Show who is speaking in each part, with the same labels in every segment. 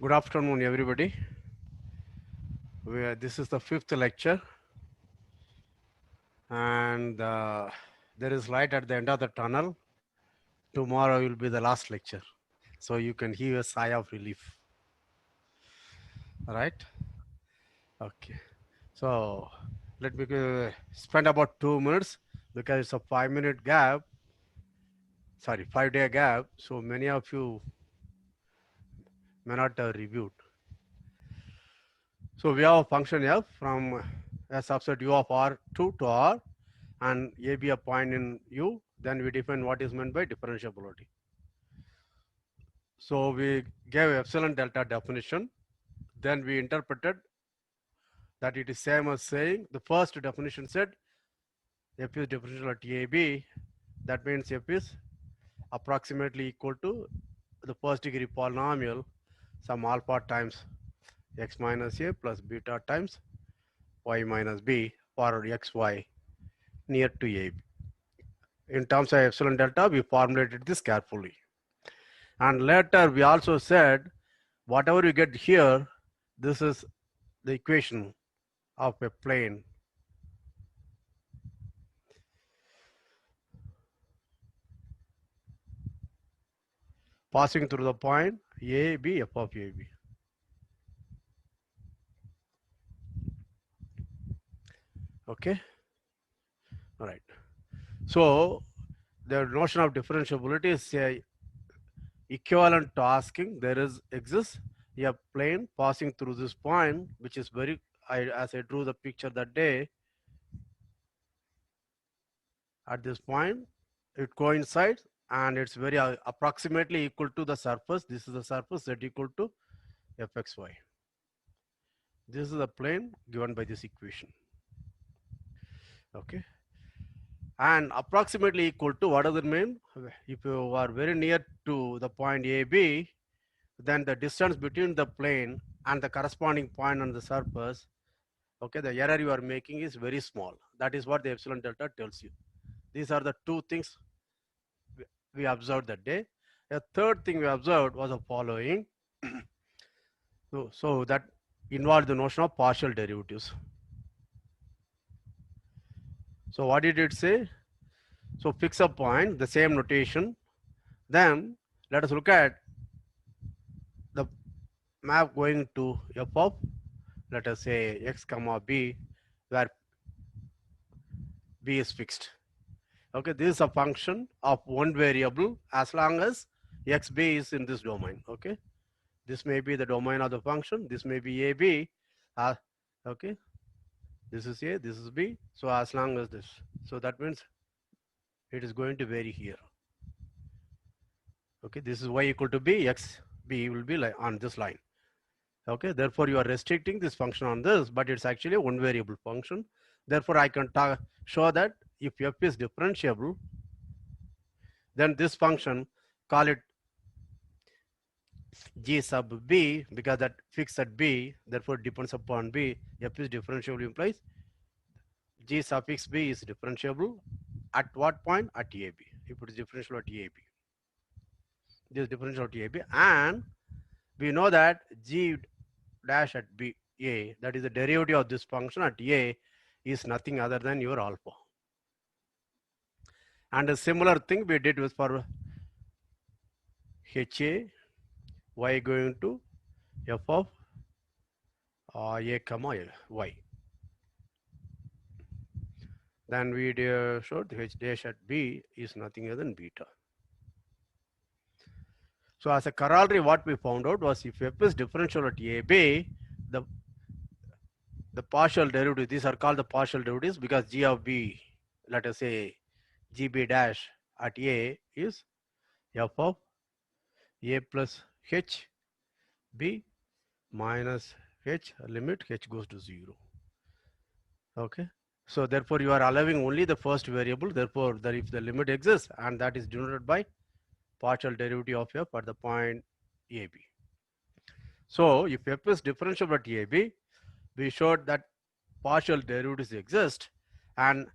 Speaker 1: Good afternoon, everybody. This is the fifth lecture, and there is light at the end of the tunnel. Tomorrow will be the last lecture, so you can hear a sigh of relief. All right? Okay. So let me spend about 2 minutes because it's a 5 minute gap. Sorry, 5 day gap. So many of you may not have reviewed. So we have a function f from a subset u of R2 to R and a be a point in U, then we define what is meant by differentiability. So we gave epsilon delta definition, then we interpreted that it is same as saying the first definition said f is differential at AB, that means f is approximately equal to the first degree polynomial some alpha times x minus a plus beta times y minus b for xy near to a. In terms of epsilon delta, we formulated this carefully. And later we also said whatever you get here, this is the equation of a plane. Passing through the point A, B, f of A, B. Okay, all right. So the notion of differentiability is equivalent to asking there exists a plane passing through this point, which is as I drew the picture that day, at this point, it coincides and it's very approximately equal to the surface. This is the surface that equal to fxy. This is the plane given by this equation. Okay. And approximately equal to, what does it mean? If you are very near to the point AB, then the distance between the plane and the corresponding point on the surface, okay, the error you are making is very small. That is what the epsilon delta tells you. These are the two things we observed that day. A third thing we observed was the following. So that involved the notion of partial derivatives. So what did it say? So fix a point, the same notation. Then let us look at the map going to f of, let us say, x comma b, where b is fixed. Okay, this is a function of one variable as long as xb is in this domain. Okay, this may be the domain of the function. This may be a b. Okay, this is a, this is b. So as long as this, so that means it is going to vary here. Okay, this is y equal to b, x b will be like on this line. Okay, therefore you are restricting this function on this, but it's actually a one variable function. Therefore I can show that if f is differentiable, then this function, call it g sub b, because that fixed at b, therefore depends upon b. F is differentiable implies g suffix b is differentiable at what point? At ab. If it is differential at ab, this is differential at ab, and we know that g dash at b a, that is the derivative of this function at a, is nothing other than your alpha. And a similar thing we did with for ha, y going to f of a comma y. Then we showed h dash at b is nothing other than beta. So as a corollary, what we found out was if f is differential at a b, the partial derivatives, these are called the partial derivatives because g of b, let us say gb dash at a is f of a plus h b minus h limit h goes to 0. Okay. So therefore you are allowing only the first variable. Therefore, that if the limit exists, and that is denoted by partial derivative of f at the point ab. So if f is differentiable at ab, we showed that partial derivatives exist, and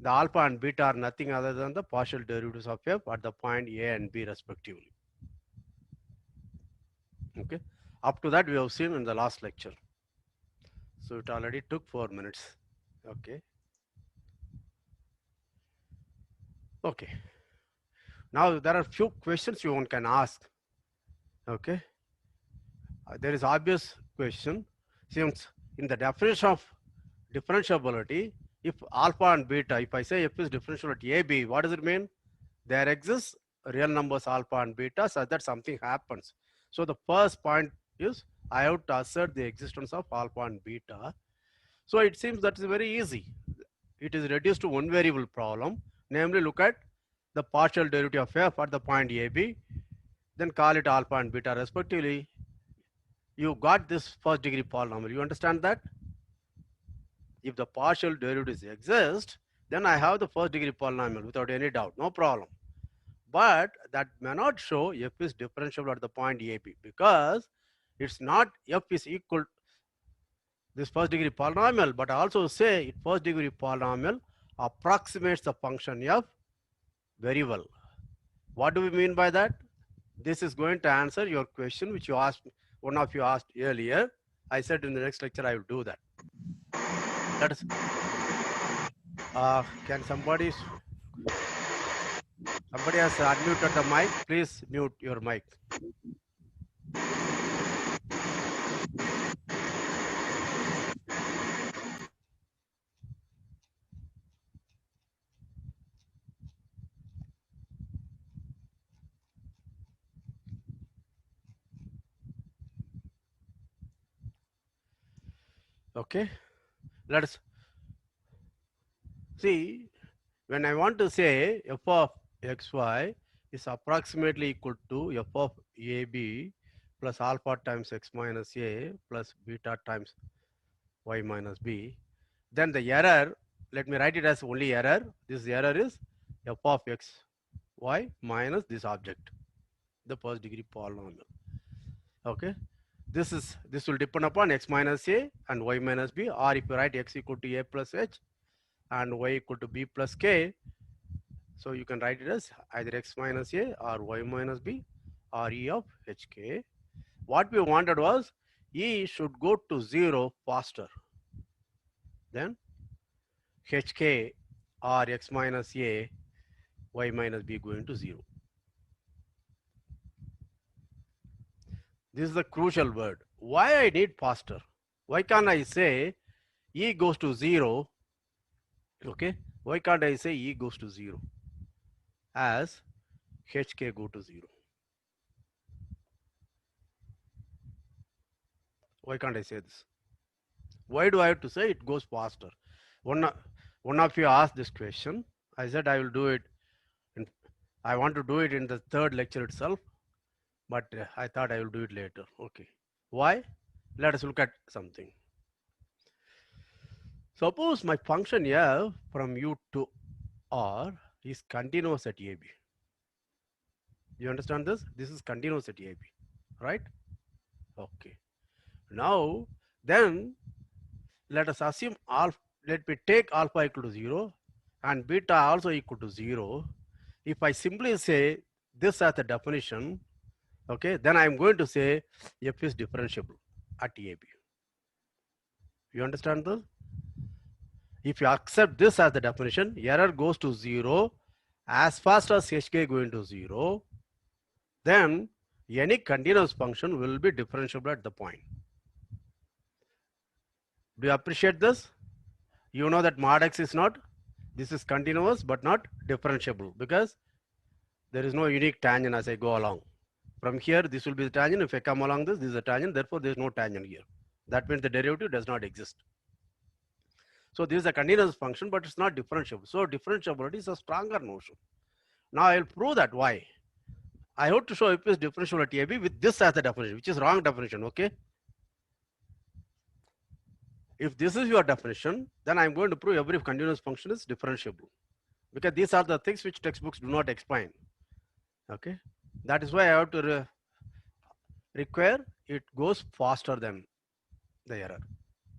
Speaker 1: the alpha and beta are nothing other than the partial derivatives of f at the point a and b respectively. Okay. Up to that we have seen in the last lecture. So it already took 4 minutes. Okay. Okay. Now there are few questions you one can ask. Okay. There is obvious question. Since in the definition of differentiability, if alpha and beta, if I say f is differentiable at AB, what does it mean? There exists real numbers alpha and beta such that something happens. So the first point is I have to assert the existence of alpha and beta. So it seems that is very easy. It is reduced to one variable problem, namely look at the partial derivative of f at the point AB, then call it alpha and beta respectively. You got this first degree polynomial. You understand that? If the partial derivatives exist, then I have the first degree polynomial without any doubt, no problem. But that may not show f is differentiable at the point AB because it's not f is equal this first degree polynomial, but also say it first degree polynomial approximates the function f very well. What do we mean by that? This is going to answer your question which you asked, one of you asked earlier. I said in the next lecture I will do that. That is, can somebody has unmuted the mic? Please mute your mic. Okay, let us see. When I want to say f of xy is approximately equal to f of ab plus alpha times x minus a plus beta times y minus b, then the error, let me write it as only error. This error is f of x y minus this object, the first degree polynomial. Okay, this will depend upon x minus a and y minus b, or if you write x equal to a plus h and y equal to b plus k, so you can write it as either x minus a or y minus b or e of hk. What we wanted was e should go to 0 faster than hk or x minus a, y minus b going to 0. This is the crucial word. Why I need faster? Why can't I say e goes to 0? Okay, why can't I say e goes to 0 as hk go to 0? Why can't I say this? Why do I have to say it goes faster? One of you asked this question. I said I will do it. I want to do it in the third lecture itself, but I thought I will do it later. Okay. Why? Let us look at something. Suppose my function f from u to r is continuous at AB. You understand this? This is continuous at AB, right? Okay. Now, then let us assume alpha, let me take alpha equal to 0 and beta also equal to 0. If I simply say this as the definition, okay, then I am going to say f is differentiable at AB. You understand this? If you accept this as the definition, error goes to 0 as fast as hk going to 0, then any continuous function will be differentiable at the point. Do you appreciate this? You know that mod x is not, this is continuous but not differentiable because there is no unique tangent as I go along. From here, this will be the tangent. If I come along this is a tangent. Therefore, there is no tangent here. That means the derivative does not exist. So this is a continuous function, but it's not differentiable. So differentiability is a stronger notion. Now I will prove that. Why? I hope to show if is differentiable at AB with this as the definition, which is wrong definition. Okay. If this is your definition, then I'm going to prove every continuous function is differentiable, because these are the things which textbooks do not explain. Okay. That is why I have to require it goes faster than the error,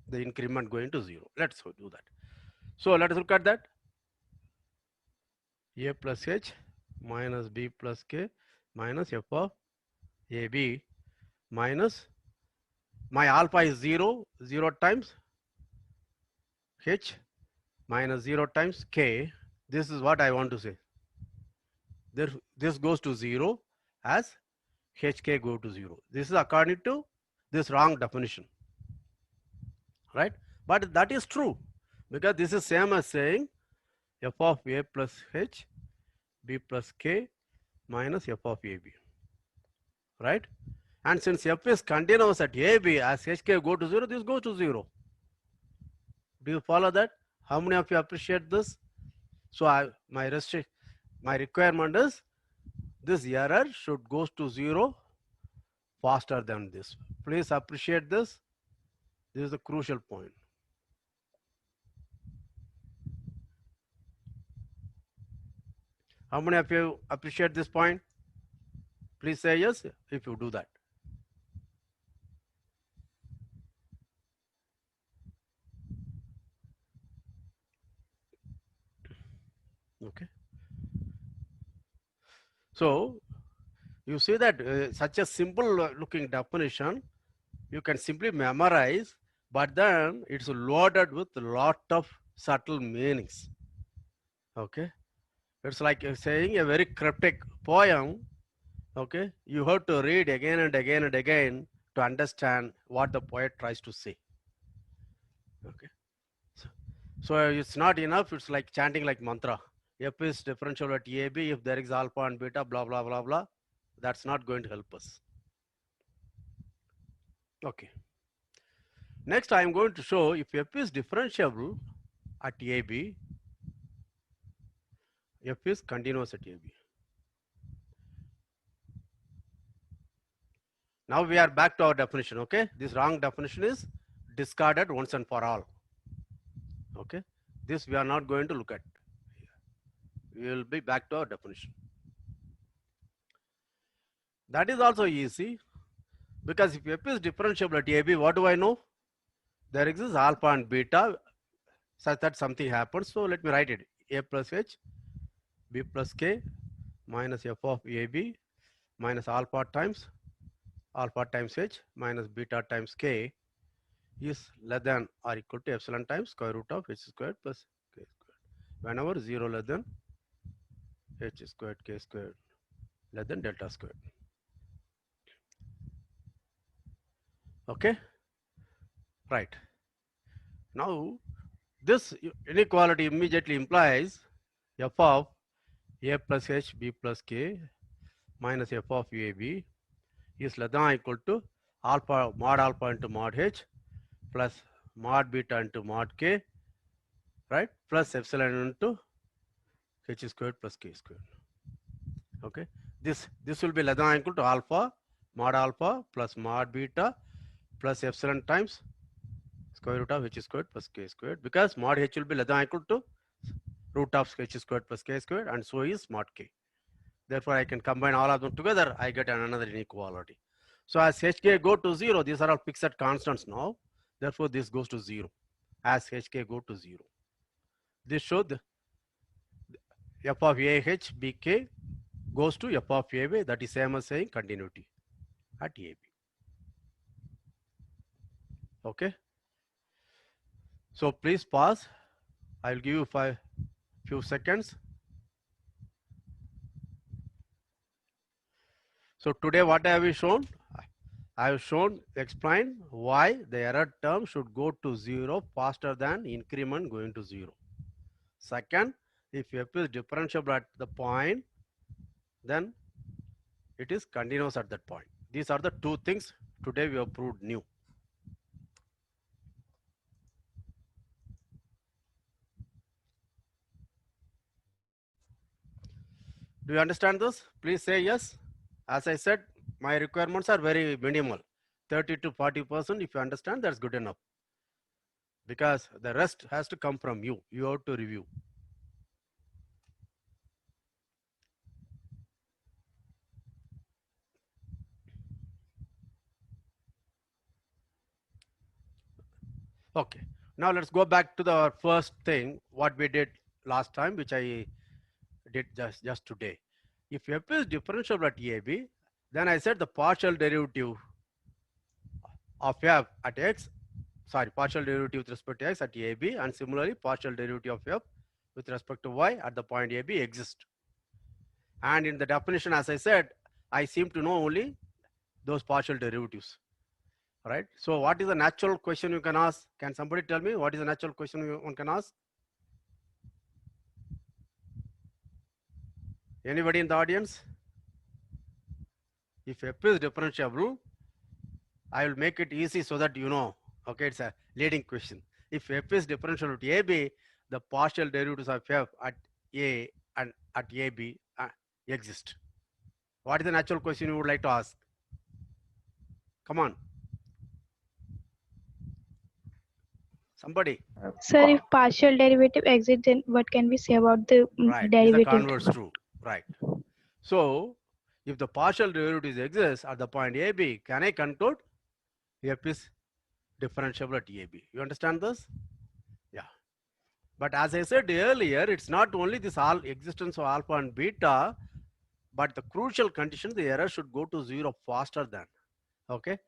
Speaker 1: the increment going to 0. Let's do that. So let us look at that. A plus h minus b plus k minus f of ab minus My alpha is 0, 0 times h minus 0 times k. This is what I want to say. This goes to 0 as hk go to 0. This is according to this wrong definition, right? But that is true because this is same as saying f of a plus h b plus k minus f of ab, right? And since f is continuous at ab, as hk go to 0, this goes to 0. Do you follow that? How many of you appreciate this? So my requirement is this error should goes to 0 faster than this. Please appreciate this. This is the crucial point. How many of you appreciate this point? Please say yes if you do that. Okay. So you see that such a simple looking definition you can simply memorize, but then it's loaded with a lot of subtle meanings. Okay. It's like saying a very cryptic poem. Okay. You have to read again and again and again to understand what the poet tries to say. Okay. So it's not enough. It's like chanting like mantra. F is differential at AB if there is alpha and beta, blah, blah, blah, blah. That's not going to help us. Okay. Next, I am going to show if F is differentiable at AB, F is continuous at AB. Now we are back to our definition, okay? This wrong definition is discarded once and for all. Okay? This we are not going to look at. We will be back to our definition. That is also easy because if F is differentiable at AB, what do I know? There exists alpha and beta such that something happens. So let me write it. A plus h, b plus k minus f of AB minus alpha times h minus beta times k is less than or equal to epsilon times square root of h squared plus k squared. Whenever 0 less than h squared k squared less than delta squared. Okay? Right. Now, this inequality immediately implies f of a plus h b plus k minus f of ab is less than or equal to alpha into mod h plus mod beta into mod k, right? Plus epsilon into h squared plus k squared. Okay. This will be less than or equal to alpha plus mod beta plus epsilon times square root of h squared plus k squared, because mod h will be less than or equal to root of h squared plus k squared, and so is mod k. Therefore, I can combine all of them together, I get another inequality. So as hk go to 0, these are all fixed constants now. Therefore, this goes to 0 as hk go to 0. This shows the f of ah bk goes to f of ab, that is same as saying continuity at ab. Okay. So please pause. I will give you few seconds. So today what have we shown? I have explained why the error term should go to 0 faster than increment going to 0. Second, if f is differentiable at the point, then it is continuous at that point. These are the two things today we have proved new. Do you understand this? Please say yes. As I said, my requirements are very minimal. 30 to 40%, if you understand, that's good enough. Because the rest has to come from you. You have to review. Okay. Now let's go back to the first thing, what we did last time, which I did just today. If f is differentiable at AB, then I said the partial derivative of f at x, sorry, partial derivative with respect to x at AB, and similarly partial derivative of f with respect to y at the point AB exist. And in the definition, as I said, I seem to know only those partial derivatives, right? So what is the natural question you can ask? Can somebody tell me what is the natural question one can ask? Anybody in the audience? If f is differentiable, I will make it easy so that you know. Okay, it's a leading question. If f is differentiable to AB, the partial derivatives of f at A and at AB exist. What is the natural question you would like to ask? Come on. Somebody.
Speaker 2: Sir, if partial derivative exists, then what can we say about the
Speaker 1: Right. Is the
Speaker 2: derivative?
Speaker 1: converse true? Right. So, if the partial derivatives exist at the point AB, can I conclude f is differentiable at AB? You understand this? Yeah. But as I said earlier, it's not only this all existence of alpha and beta, but the crucial condition, the error should go to 0 faster than. Okay.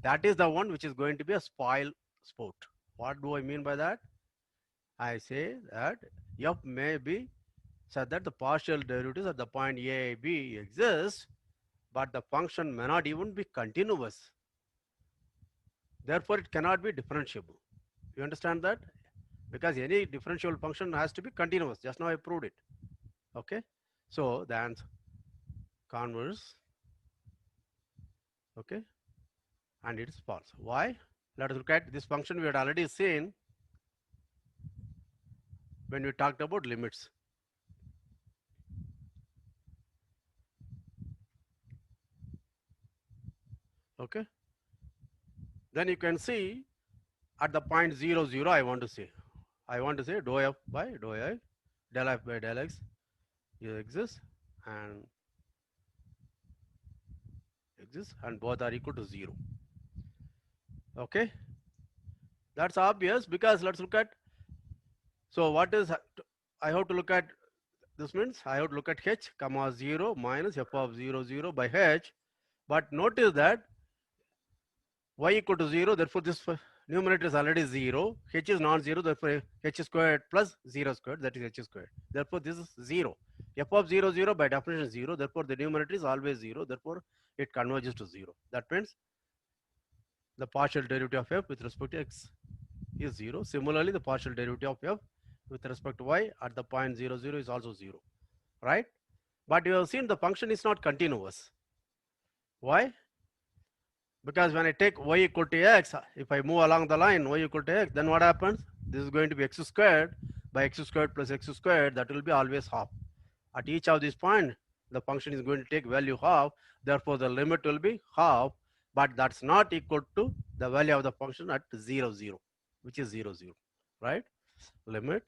Speaker 1: That is the one which is going to be a spoil sport. What do I mean by that? I say that f may be such that the partial derivatives at the point A, B exist, but the function may not even be continuous. Therefore, it cannot be differentiable. You understand that? Because any differentiable function has to be continuous. Just now I proved it. Okay. So the answer converse. Okay. And it is false. Why? Let us look at this function we had already seen when we talked about limits. Okay. Then you can see at the point 0, 0, I want to say dou f by dou I, del f by del x exists and both are equal to 0. Okay. That's obvious because let's look at, so what is, I have to look at, this means I have to look at h comma 0 minus f of 0, 0 by h. But notice that y equal to 0, therefore this numerator is already 0. H is not 0, therefore h squared plus 0 squared, that is h squared. Therefore this is 0. F of 0, 0 by definition is 0, therefore the numerator is always 0, therefore it converges to 0. That means the partial derivative of f with respect to x is 0. Similarly, the partial derivative of f with respect to y at the point 0, 0 is also 0, right? But you have seen the function is not continuous. Why? Because when I take y equal to x, if I move along the line y equal to x, then what happens? This is going to be x squared by x squared plus x squared, that will be always half. At each of these points, the function is going to take value half, therefore the limit will be half, but that's not equal to the value of the function at 0, 0, which is 0, 0, right? Limit,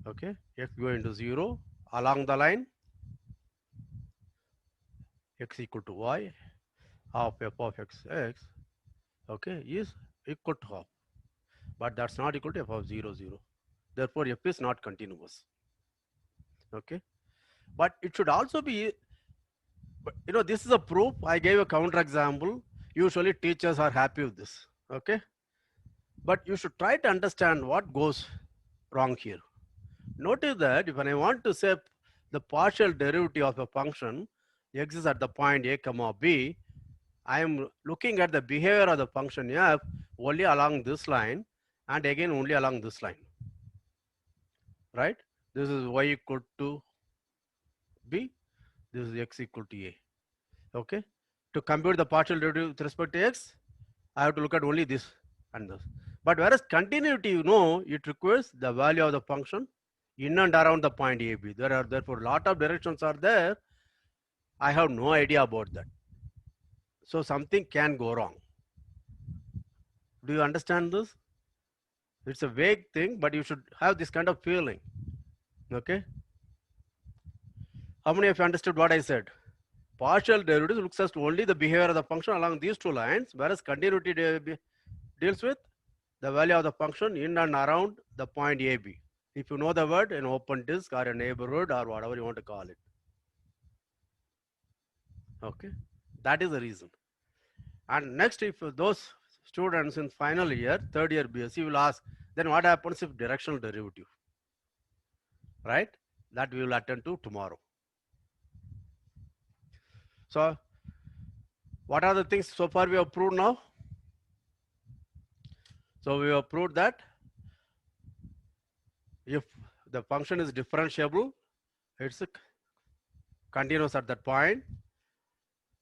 Speaker 1: okay, x going to 0 along the line, x equal to y, half f of x, okay, is equal to half, but that's not equal to f of 0, 0. Therefore, f is not continuous. Okay, but it should also be, you know, this is a proof. I gave a counter example. Usually teachers are happy with this. Okay, but you should try to understand what goes wrong here. Notice that if I want to say the partial derivative of a function exists at the point a comma b, I am looking at the behavior of the function f only along this line and again only along this line, right? This is y equal to b, this is x equal to a. Okay, to compute the partial derivative with respect to x, I have to look at only this and this. But whereas continuity, you know, it requires the value of the function in and around the point AB. There are therefore a lot of directions are there. I have no idea about that. So something can go wrong. Do you understand this? It's a vague thing, but you should have this kind of feeling. Okay. How many of you understood what I said? Partial derivative looks at only the behavior of the function along these two lines, whereas continuity deals with the value of the function in and around the point AB. If you know the word, an open disk or a neighborhood or whatever you want to call it. Okay, that is the reason. And next, if those students in final year, third year BSc will ask, then what happens if directional derivative? Right? That we will attend to tomorrow. So, what are the things so far we have proved now? So, we have proved that if the function is differentiable, it's continuous at that point,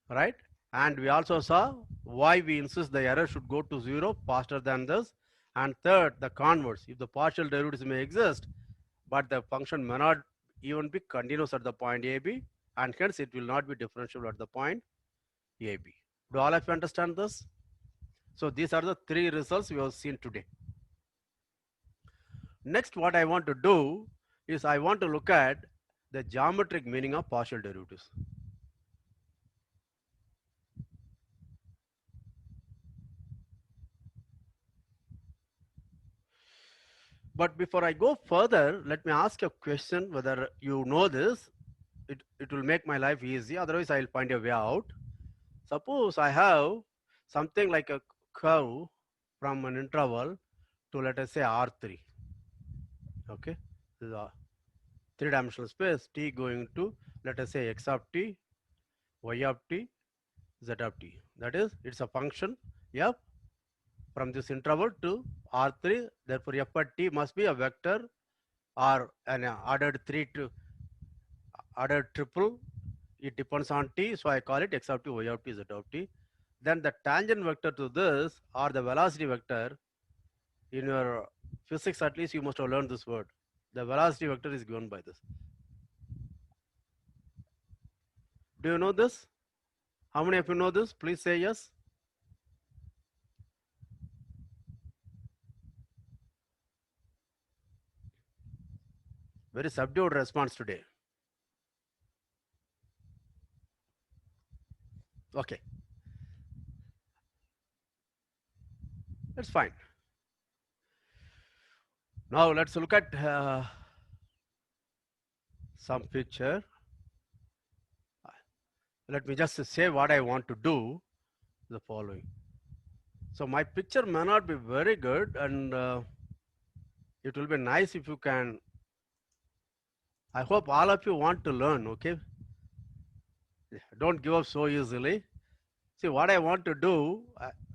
Speaker 1: right? And we also saw why we insist the error should go to 0 faster than this. And third, the converse. If the partial derivatives may exist, but the function may not even be continuous at the point AB, and hence it will not be differentiable at the point AB. Do all of you understand this? So these are the three results we have seen today. Next, what I want to do is I want to look at the geometric meaning of partial derivatives. But before I go further, let me ask a question whether you know this. It will make my life easy. Otherwise, I'll find a way out. Suppose I have something like a curve from an interval to, let us say, R3. Okay, this is a three-dimensional space, t going to, let us say, x of t, y of t, z of t. That is, it's a function f from this interval to R3. Therefore, f at t must be a vector or an ordered triple. It depends on t, so I call it x of t, y of t, z of t. Then the tangent vector to this or the velocity vector, in your physics at least you must have learned this word. The velocity vector is given by this. Do you know this? How many of you know this? Please say yes. Very subdued response today. Okay. That's fine. Now let's look at some picture. Let me just say what I want to do, the following. So my picture may not be very good, and it will be nice if you can. I hope all of you want to learn, okay? Don't give up so easily. See, what I want to do,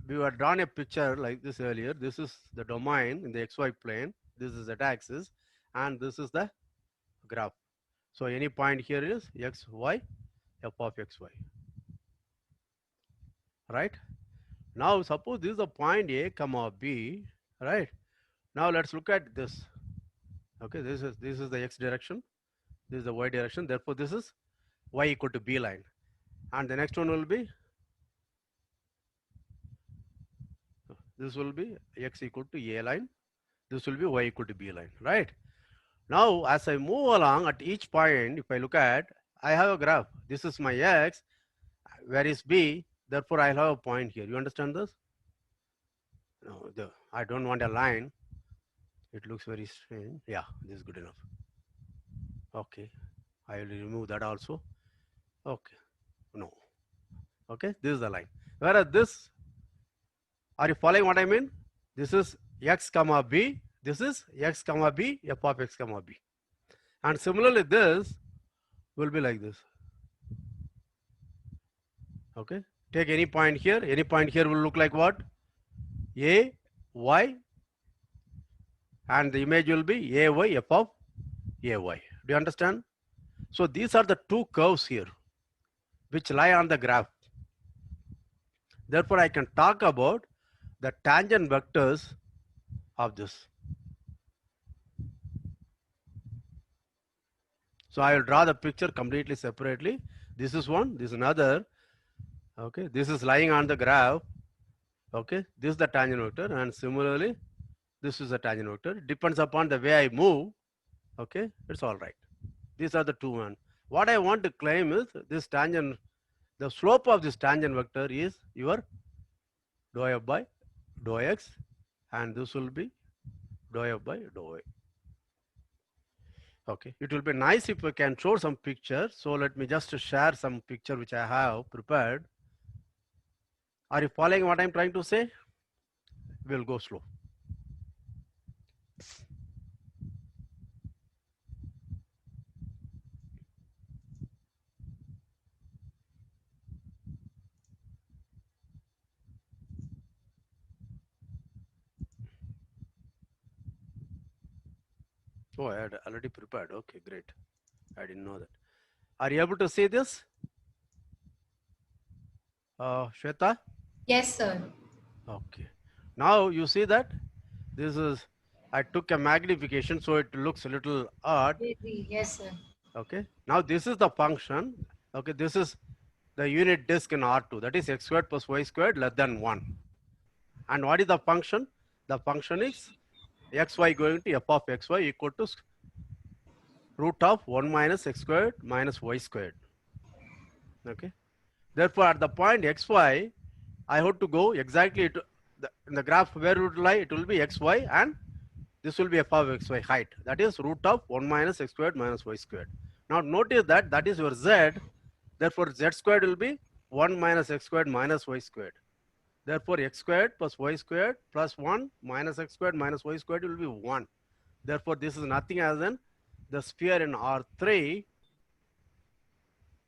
Speaker 1: we were drawn a picture like this earlier. This is the domain in the XY plane. This is the axis, and this is the graph. So any point here is x, y, f of x, y. Right? Now, suppose this is a point A, comma B, right? Now let's look at this. Okay, this is the x direction. This is the y direction. Therefore, this is y equal to B line. And the next one will be, this will be x equal to A line. This will be y equal to B line, right? Now, as I move along at each point, if I look at, I have a graph. This is my x. Where is B? Therefore, I'll have a point here. You understand this? No, I don't want a line. It looks very strange. Yeah, this is good enough. Okay, I will remove that also. Okay, no. Okay, this is the line. Whereas this, are you following what I mean? This is x comma b. This is x comma b, f of x comma b. And similarly, this will be like this. Okay, take any point here. Any point here will look like what? A, y, and the image will be a y, f of a y. Do you understand? So these are the two curves here which lie on the graph. Therefore, I can talk about the tangent vectors of this. So I will draw the picture completely separately. This is one, this is another. Okay, this is lying on the graph. Okay, this is the tangent vector, and similarly, this is the tangent vector. It depends upon the way I move. Okay, it's all right. These are the two ones. What I want to claim is this tangent, the slope of this tangent vector is your dou f by dou x, and this will be dou f by dou y. Okay, it will be nice if we can show some pictures. So let me just share some picture which I have prepared. Are you following what I'm trying to say? we'll go slow. Oh, I had already prepared. Okay, great. I didn't know that. Are you able to see this? Shweta?
Speaker 3: Yes, sir.
Speaker 1: Okay. Now you see that this is, I took a magnification so it looks a little odd.
Speaker 3: Yes, sir.
Speaker 1: Okay. Now this is the function. Okay. This is the unit disk in R2. That is x squared plus y squared less than 1. And what is the function? The function is xy going to f of xy equal to root of 1 minus x squared minus y squared. Okay. Therefore, at the point xy, I have to go exactly to in the graph where it will lie, it will be xy, and this will be f of xy height. That is root of 1 minus x squared minus y squared. Now notice that that is your z. Therefore, z squared will be 1 minus x squared minus y squared. Therefore, x squared plus y squared plus 1 minus x squared minus y squared will be 1. Therefore, this is nothing as in the sphere in R3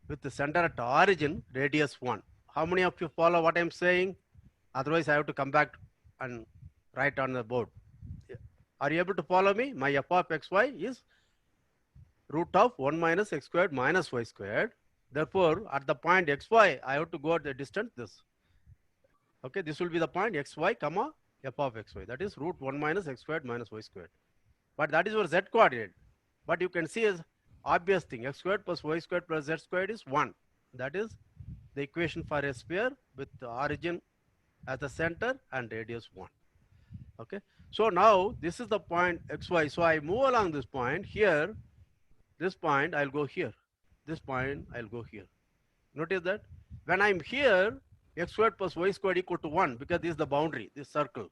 Speaker 1: with the center at origin, radius 1. How many of you follow what I'm saying? Otherwise, I have to come back and write on the board. Are you able to follow me? My f of xy is root of 1 minus x squared minus y squared. Therefore, at the point xy, I have to go at the distance this. Okay, this will be the point xy comma f of xy. That is root 1 minus x squared minus y squared. But that is your z coordinate. But you can see as obvious thing, x squared plus y squared plus z squared is 1. That is the equation for a sphere with the origin as the center and radius 1. Okay. So now this is the point xy. So I move along this point here. This point I'll go here. This point I'll go here. Notice that when I'm here, x squared plus y squared equal to 1 because this is the boundary, this circle.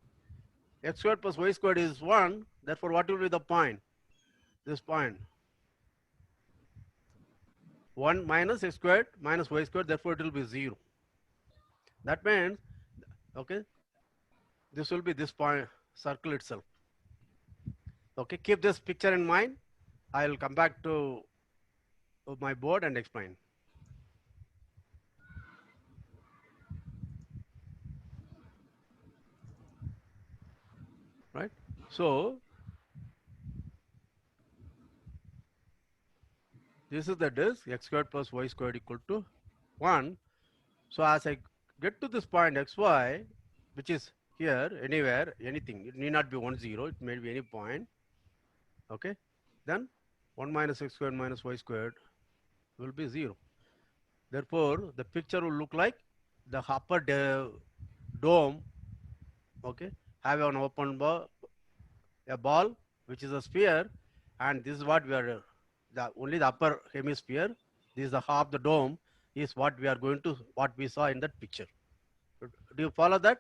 Speaker 1: X squared plus y squared is 1. Therefore, what will be the point? This point. 1 minus x squared minus y squared. Therefore, it will be 0. That means, okay, this will be this point, circle itself. Okay, keep this picture in mind. I'll come back to my board and explain. Right? So, this is the disk, x squared plus y squared equal to 1. So, as I get to this point xy, which is here, anywhere, anything, it need not be 1, 0, it may be any point. Okay, then 1 minus x squared minus y squared will be 0. Therefore, the picture will look like the upper dome, okay, have an open ball, a ball which is a sphere, and this is what we are, only the upper hemisphere, this is the half the dome is what we are going to, what we saw in that picture. Do you follow that?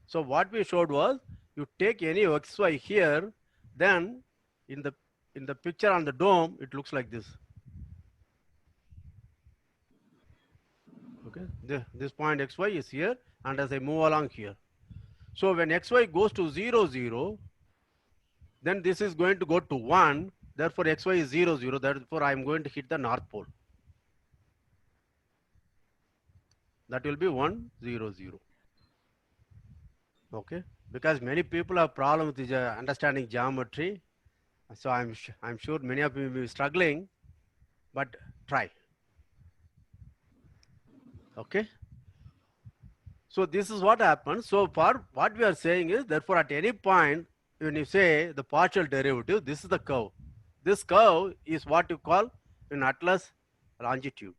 Speaker 1: So what we showed was, you take any xy here, then in the picture on the dome, it looks like this. Okay, this point xy is here, and as I move along here. So when xy goes to 0, 0, then this is going to go to 1. Therefore, xy is 0, 0. Therefore, I am going to hit the north pole. That will be 1, 0, 0. Okay, because many people have problem with understanding geometry. So I'm sure many of you will be struggling, but try. Okay. So this is what happens. So for what we are saying is, therefore, at any point, when you say the partial derivative, this is the curve. This curve is what you call in Atlas longitude.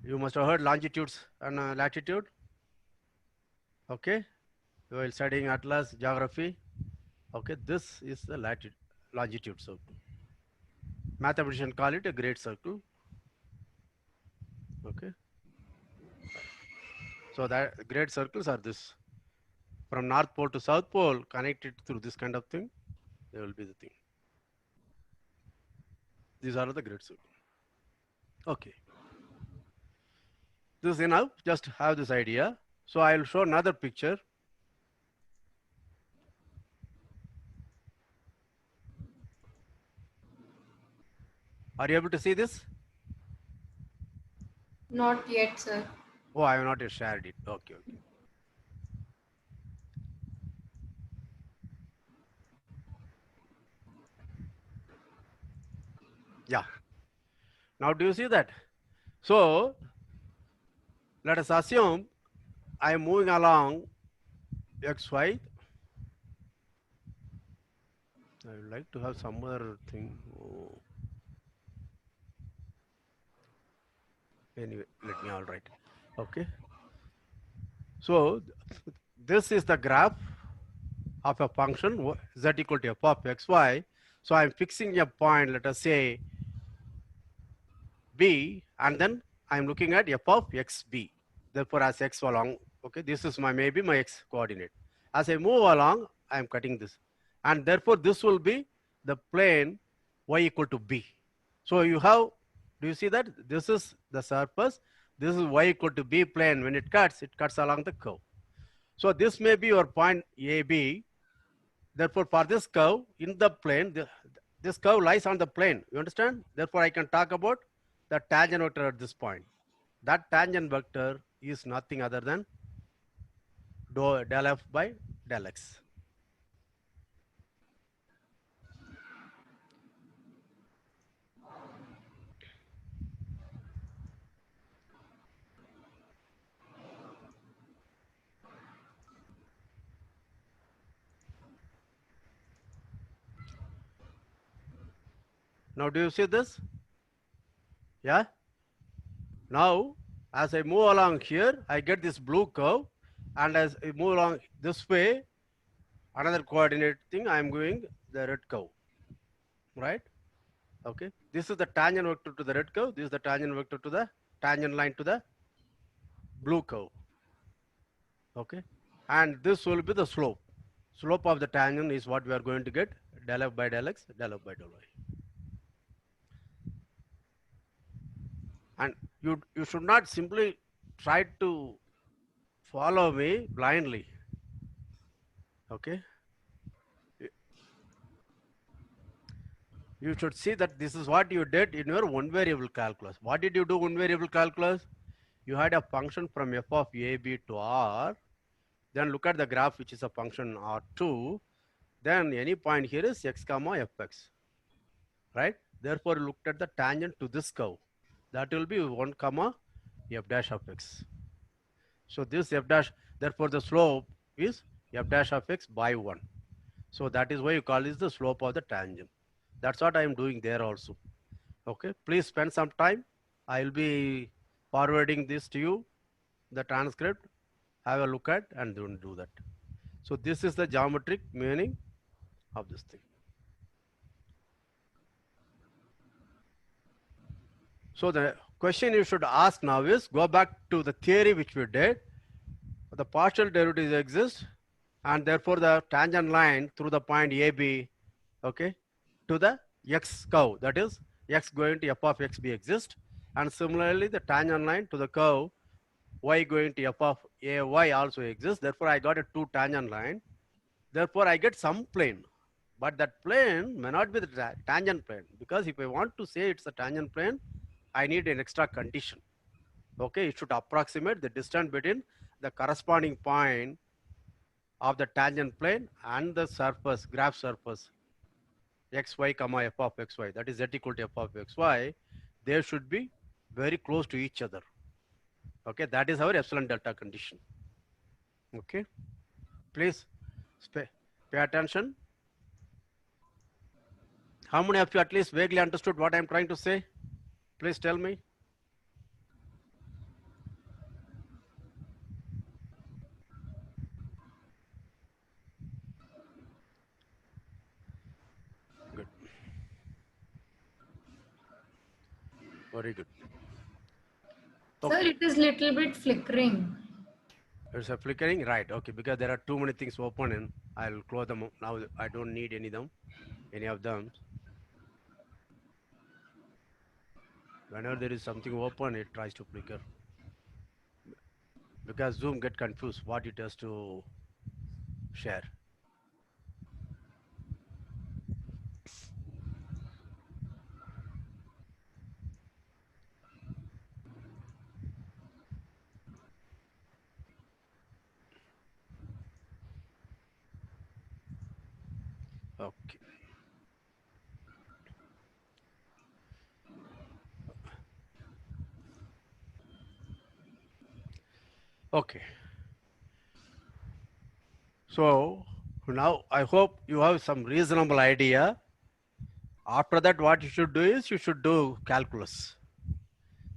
Speaker 1: You must have heard longitudes and latitude. Okay. While studying Atlas geography. Okay. This is the longitude circle. Mathematicians call it a great circle. Okay. So that great circles are this. From North Pole to South Pole, connected through this kind of thing, there will be the thing. These are the great circles. Okay. This is enough. Just have this idea. So I'll show another picture. Are you able to see this?
Speaker 3: Not yet, sir.
Speaker 1: Oh, I have not yet shared it. Okay, okay. Yeah. Now do you see that? So let us assume I am moving along XY. I would like to have some other thing. Oh. Anyway, let me all right. Okay. So this is the graph of a function z equal to f of xy. So I'm fixing a point, let us say b, and then I'm looking at f of xb. Therefore, as x along, okay, this is my maybe my x coordinate. As I move along, I'm cutting this, and therefore this will be the plane y equal to b. So you have, do you see that this is the surface? This is y equal to b plane. When it cuts along the curve. So this may be your point AB. Therefore, for this curve in the plane, this curve lies on the plane. You understand? Therefore, I can talk about the tangent vector at this point. That tangent vector is nothing other than del f by del x. Now, do you see this? Yeah. Now, as I move along here, I get this blue curve, and as I move along this way, another coordinate thing, I am going the red curve, right? Okay. This is the tangent vector to the red curve. This is the tangent vector to the tangent line to the blue curve. Okay. And this will be the slope. Slope of the tangent is what we are going to get, del f by del x, del f by del y. And you should not simply try to follow me blindly. Okay. You should see that this is what you did in your one variable calculus. What did you do one variable calculus? You had a function from f of a b to r. Then look at the graph, which is a function r2. Then any point here is x comma fx, right? Therefore, you looked at the tangent to this curve. That will be 1 comma f dash of x. So this f dash, therefore the slope is f dash of x by 1. So that is why you call this the slope of the tangent. That's what I am doing there also. Okay, please spend some time. I will be forwarding this to you, the transcript. Have a look at and then do that. So this is the geometric meaning of this thing. So the question you should ask now is, go back to the theory which we did. The partial derivatives exist, and therefore the tangent line through the point AB, okay, to the x curve, that is x going to f of xb exist, and similarly the tangent line to the curve y going to f of ay also exists. Therefore, I got a two tangent line. Therefore, I get some plane, but that plane may not be the tangent plane, because if I want to say it's a tangent plane, I need an extra condition. Okay, it should approximate the distance between the corresponding point of the tangent plane and the surface, graph surface, xy comma f of xy, that is z equal to f of xy. They should be very close to each other. Okay, that is our epsilon delta condition. Okay, please pay attention. How many of you at least vaguely understood what I'm trying to say? Please tell me. Good. Very good.
Speaker 3: Sir,
Speaker 1: Okay.
Speaker 3: it is little bit flickering.
Speaker 1: It's a flickering, right? Okay, because there are too many things open and I'll close them now. I don't need any of them. Whenever there is something open, it tries to flicker. because Zoom get confused what it has to share. Okay. Okay. So now I hope you have some reasonable idea. After that, what you should do is you should do calculus.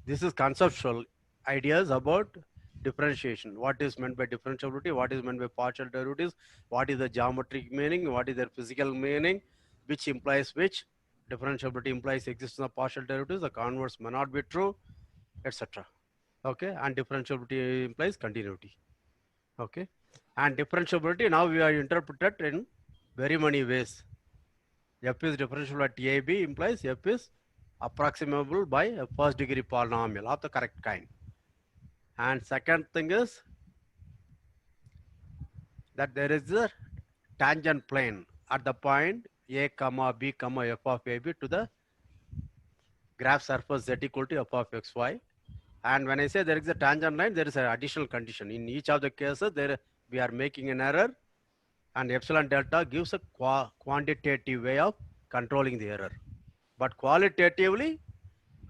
Speaker 1: This is conceptual ideas about differentiation. What is meant by differentiability? What is meant by partial derivatives? What is the geometric meaning? What is their physical meaning? Which implies which? Differentiability implies existence of partial derivatives. The converse may not be true, etc. Okay, and differentiability implies continuity. Okay, and differentiability now we are interpreted in very many ways. F is differentiable at AB implies F is approximable by a first degree polynomial of the correct kind. And second thing is that there is a tangent plane at the point A comma B comma F of AB to the graph surface Z equal to F of XY. And when I say there is a tangent line, there is an additional condition. In each of the cases, there we are making an error, and epsilon delta gives a quantitative way of controlling the error. But qualitatively,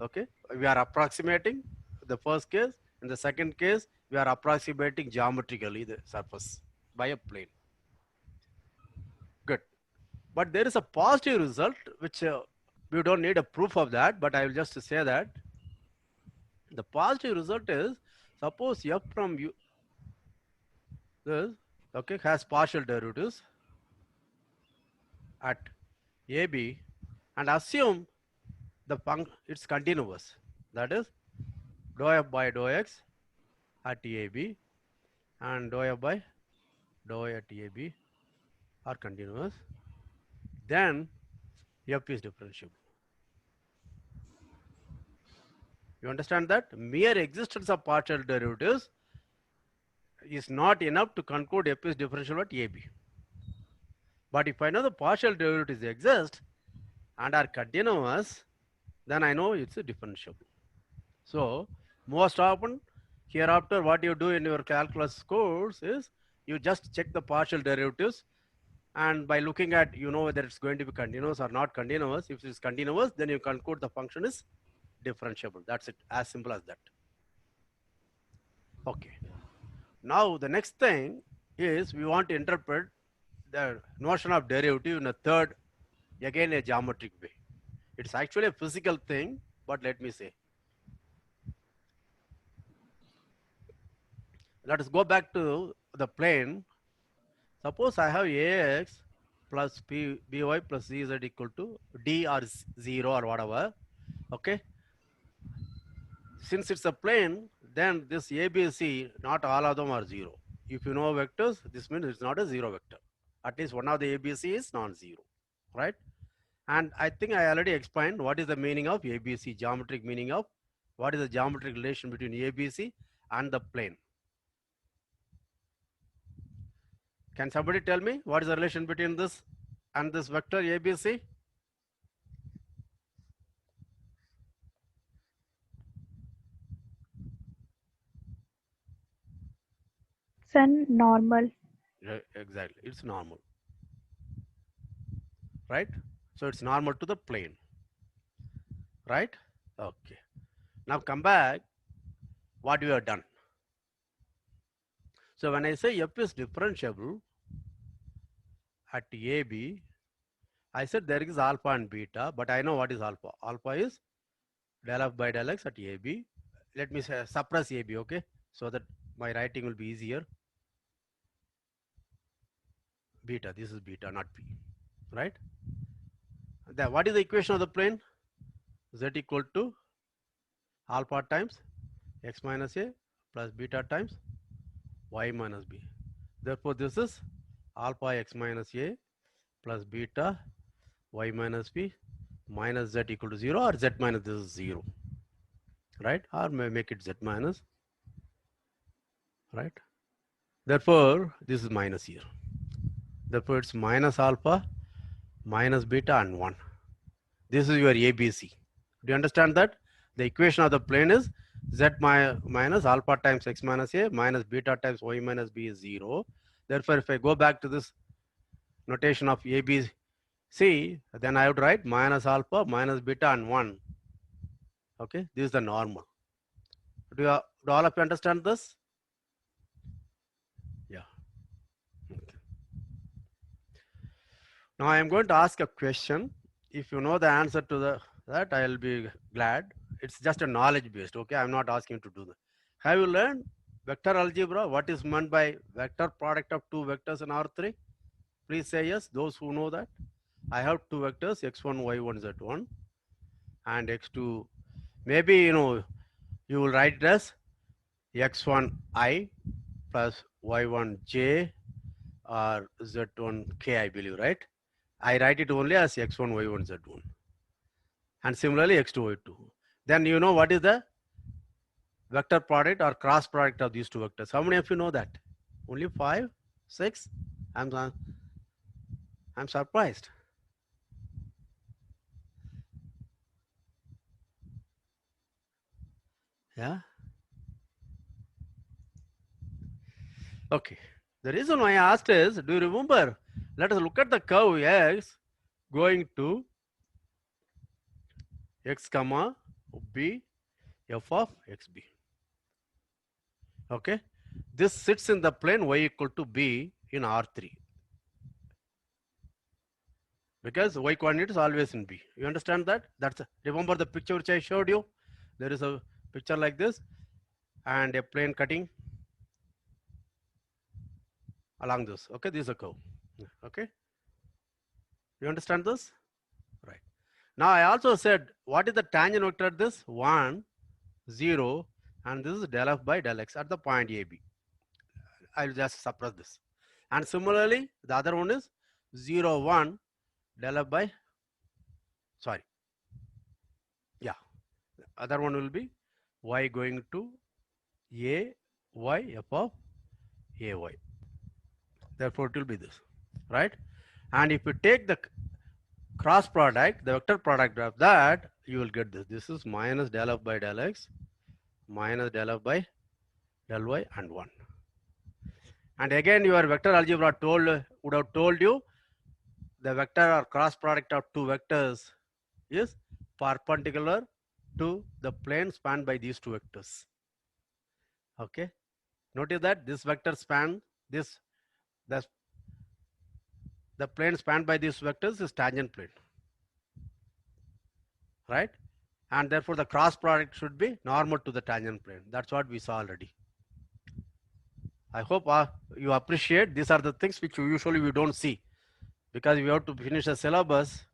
Speaker 1: okay, we are approximating the first case. In the second case, we are approximating geometrically the surface by a plane. Good. But there is a positive result, which we don't need a proof of that, but I will just say that the positive result is, suppose F from U this, okay, has partial derivatives at AB, and assume the function it's continuous. That is dou F by dou X at AB and dou F by dou at AB are continuous. Then F is differentiable. You understand that? Mere existence of partial derivatives is not enough to conclude F is differentiable at AB. But if I know the partial derivatives exist and are continuous, then I know it's a differentiable. So most often hereafter what you do in your calculus course is you just check the partial derivatives, and by looking at, you know whether it's going to be continuous or not continuous. If it's continuous, then you conclude the function is differentiable. That's it, as simple as that. Okay. Now the next thing is we want to interpret the notion of derivative in a third, again a geometric way. It's actually a physical thing, but let me say. Let us go back to the plane. Suppose I have Ax plus By plus Cz equal to D or 0 or whatever. Okay. Since it's a plane, then this ABC, not all of them are 0. If you know vectors, this means it's not a 0 vector. At least one of the ABC is non-zero, right? And I think I already explained what is the meaning of ABC, geometric meaning of what is the geometric relation between ABC and the plane. Can somebody tell me what is the relation between this and this vector ABC?
Speaker 2: Sun normal.
Speaker 1: Exactly, it's normal, right? So it's normal to the plane, right? Okay. Now come back, what we have done. So when I say F is differentiable at AB, I said there is alpha and beta, but I know what is alpha. Alpha is del F by del X at AB. Let me say suppress AB, okay? So that my writing will be easier. Beta, this is beta, not P, right? Then what is the equation of the plane? Z equal to alpha times X minus A plus beta times Y minus B. Therefore, this is alpha X minus A plus beta Y minus B minus Z equal to 0, or Z minus this is 0, right? Or may make it Z minus, right? Therefore, this is minus here. Therefore, it's minus alpha, minus beta, and 1. This is your ABC. Do you understand that? The equation of the plane is z minus alpha times x minus a minus beta times y minus b is 0. Therefore, if I go back to this notation of ABC, then I would write minus alpha, minus beta, and 1. Okay, this is the normal. Do all of you understand this? Yeah. Okay. Now I am going to ask a question. If you know the answer to that, I will be glad. It's just a knowledge based. Okay, I'm not asking you to do that. Have you learned vector algebra? What is meant by vector product of two vectors in R3? Please say yes. Those who know that. I have two vectors x1, y1, z1, and x2. Maybe you will write it as x1i plus y1j or z1k, I believe, right? I write it only as x1, y1, z1. And similarly, x2, y2. Then you know what is the vector product or cross product of these two vectors. How many of you know that? Only 5, 6? I'm surprised. Yeah. Okay. The reason why I asked is, do you remember? Let us look at the curve x going to x comma b f of xb. Okay. This sits in the plane y equal to b in R3. Because y coordinate is always in b. You understand that? Remember the picture which I showed you? There is a picture like this and a plane cutting along this. Okay, this is a curve. Okay. You understand this? Right. Now I also said, what is the tangent vector at this? 1, 0, and this is del f by del x at the point AB. I will just suppress this. And similarly, the other one is 0, 1, del f by, sorry. Yeah. The other one will be y going to a y f of a y. Therefore, it will be this, right? And if you take the cross product, the vector product of that, you will get this. This is minus del f by del x, minus del f by del y, and 1. And again, your vector algebra would have told you the vector or cross product of two vectors is perpendicular to the plane spanned by these two vectors. Okay. Notice that this vector span this, the plane spanned by these vectors is tangent plane, right? And therefore the cross product should be normal to the tangent plane. That's what we saw already. I hope you appreciate. These are the things which usually we don't see, because we have to finish the syllabus.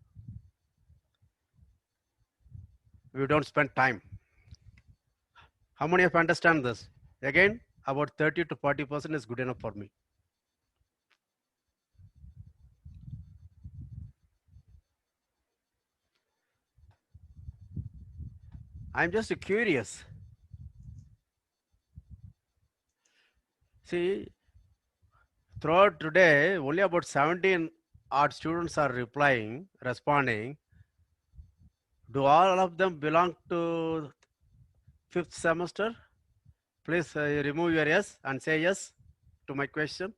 Speaker 1: We don't spend time. How many of you understand this? Again, about 30 to 40% is good enough for me. I'm just curious. See, throughout today, only about 17 odd students are responding. Do all of them belong to 5th semester? Please remove your yes and say yes to my question.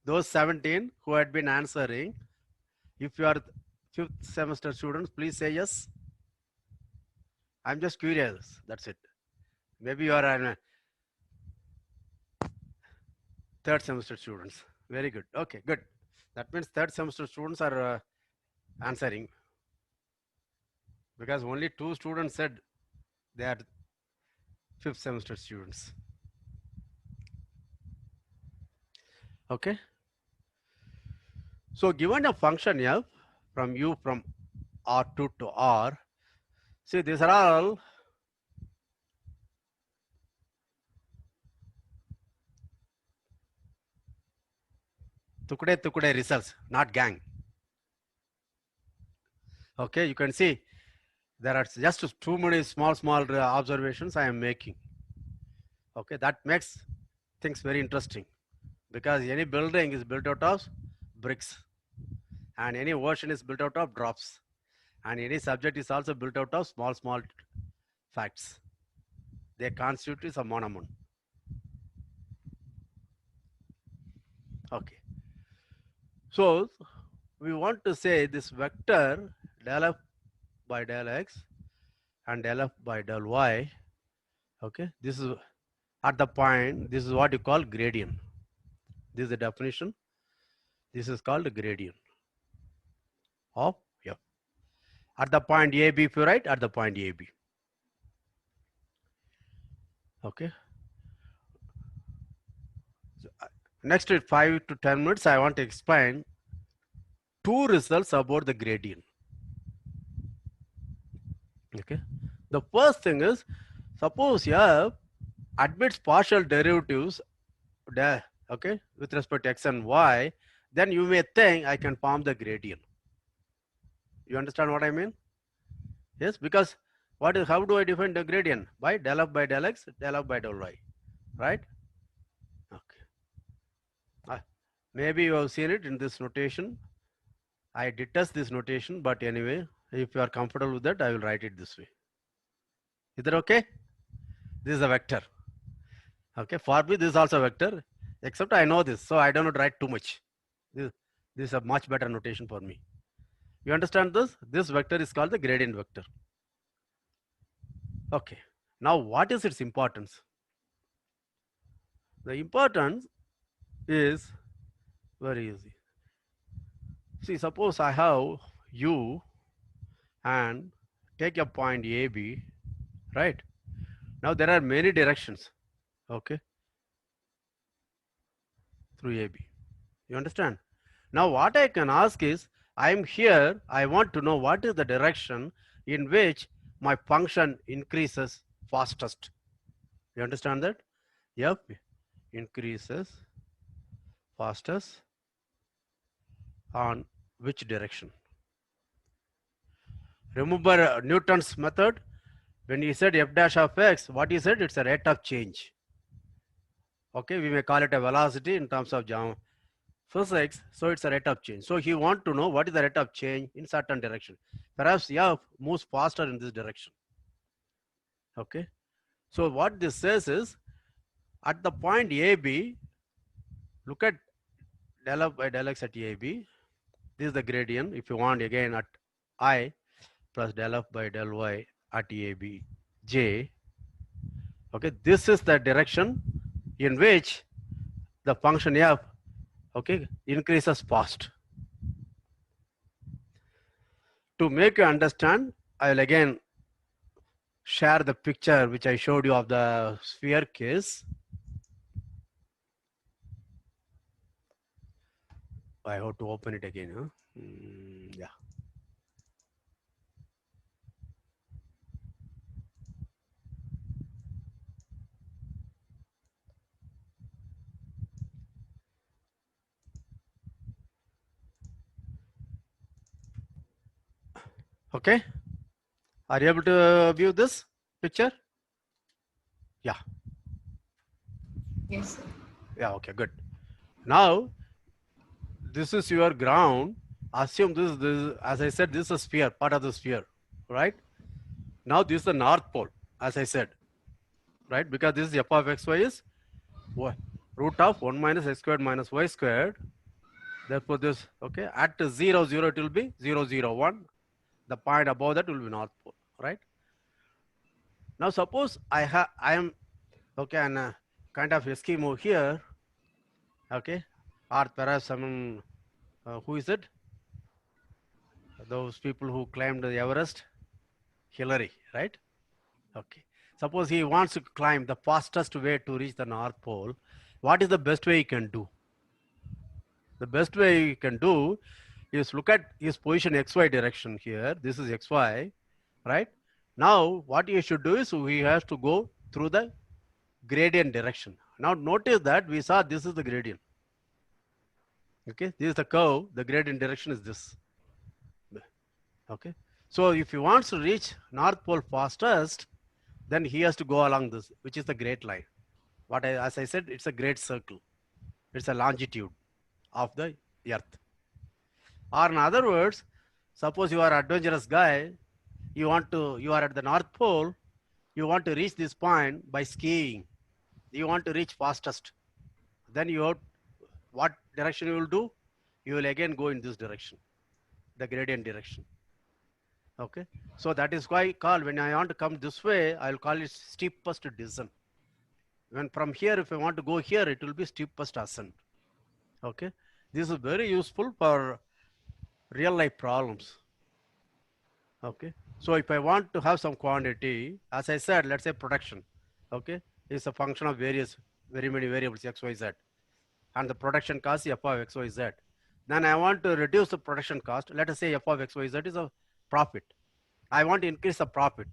Speaker 1: Those 17 who had been answering, if you are 5th semester students, please say yes. I'm just curious. That's it. Maybe you are 3rd semester students. Very good. Okay, good. That means 3rd semester students are answering, because only 2 students said they are 5th semester students. Okay. So given a function f from u from R2 to R, see, these are all tukde results, not gang. Okay, you can see there are just too many small observations I am making. Okay, that makes things very interesting because any building is built out of bricks and any ocean is built out of drops and any subject is also built out of small facts. They constitute a monomer. Okay. So we want to say this vector del f by del x and del f by del y. Okay. This is at the point, this is what you call gradient. This is the definition. This is called gradient of f. At the point AB, if you write at the point AB. Okay. So, next 5 to 10 minutes, I want to explain two results about the gradient. Okay. The first thing is, suppose f admits partial derivatives, okay, with respect to x and y, then you may think I can form the gradient. You understand what I mean? Yes, because how do I define the gradient? By del f by del x, del f by del y, right? Okay. Maybe you have seen it in this notation. I detest this notation, but anyway, if you are comfortable with that, I will write it this way. Is that okay? This is a vector. Okay, for me, this is also a vector, except I know this, so I don't write too much. This is a much better notation for me. You understand this? This vector is called the gradient vector. Okay. Now, what is its importance? The importance is very easy. See, suppose I have U and take a point AB, right? Now, there are many directions, okay, through AB. You understand? Now, what I can ask is, I'm here, I want to know what is the direction in which my function increases fastest. You understand that? F increases fastest on which direction? Remember Newton's method? When he said f dash of x, what he said? It's a rate of change. Okay, we may call it a velocity in terms of physics. So it's a rate of change. So he want to know what is the rate of change in certain direction. Perhaps f moves faster in this direction. Okay. So what this says is, at the point AB, look at del f by del x at AB. This is the gradient. If you want again at I plus del f by del y at AB j. Okay, this is the direction in which the function f, okay, increases fast. To make you understand, I will again share the picture which I showed you of the sphere case. I have to open it again. Huh? Yeah. Okay. Are you able to view this picture? Yeah.
Speaker 3: Yes, sir.
Speaker 1: Yeah. Okay. Good. Now, this is your ground. Assume this, as I said, this is a sphere, part of the sphere, right? Now, this is the North Pole, as I said, right? Because this is f of xy is root of 1 minus x squared minus y squared. Therefore, this, okay, at 0, 0, it will be 0, 0, 1. The point above that will be North Pole, right? Now, suppose I am, okay, and kind of Eskimo here, okay, or perhaps someone, who is it? Those people who climbed the Everest, Hillary, right? Okay. Suppose he wants to climb the fastest way to reach the North Pole. What is the best way he can do? The best way he can do is look at his position XY direction here. This is XY, right? Now, what he should do is he has to go through the gradient direction. Now, notice that we saw this is the gradient. Okay, this is the curve. The gradient direction is this. Okay. So if he wants to reach North Pole fastest, then he has to go along this, which is the great line, As I said, it's a great circle. It's a longitude of the earth. Or in other words, suppose you are an adventurous guy, you are at the North Pole, you want to reach this point by skiing. You want to reach fastest. Then what direction you will do? You will again go in this direction, the gradient direction. Okay. So that is why when I want to come this way, I'll call it steepest descent. When from here, if I want to go here, it will be steepest ascent. Okay. This is very useful for real life problems. Okay. So if I want to have some quantity, as I said, let's say production, okay, is a function of very many variables, x, y, z. And the production cost f of x, y, z. Then I want to reduce the production cost. Let us say f of x, y, z is a profit. I want to increase the profit.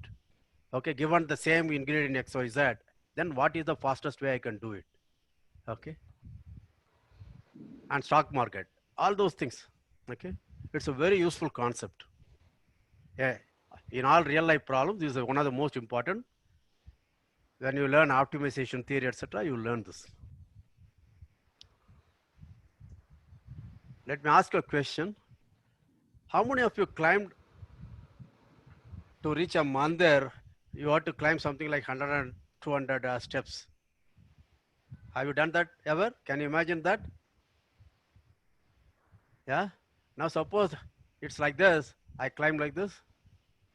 Speaker 1: Okay, given the same ingredient x, y, z, then what is the fastest way I can do it? Okay. And stock market, all those things. Okay. It's a very useful concept. Yeah. In all real life problems, this is one of the most important. When you learn optimization theory, etc., you learn this. Let me ask you a question. How many of you climbed to reach a mandir? You have to climb something like 100 and 200 steps. Have you done that ever? Can you imagine that? Yeah. Now suppose it's like this. I climb like this.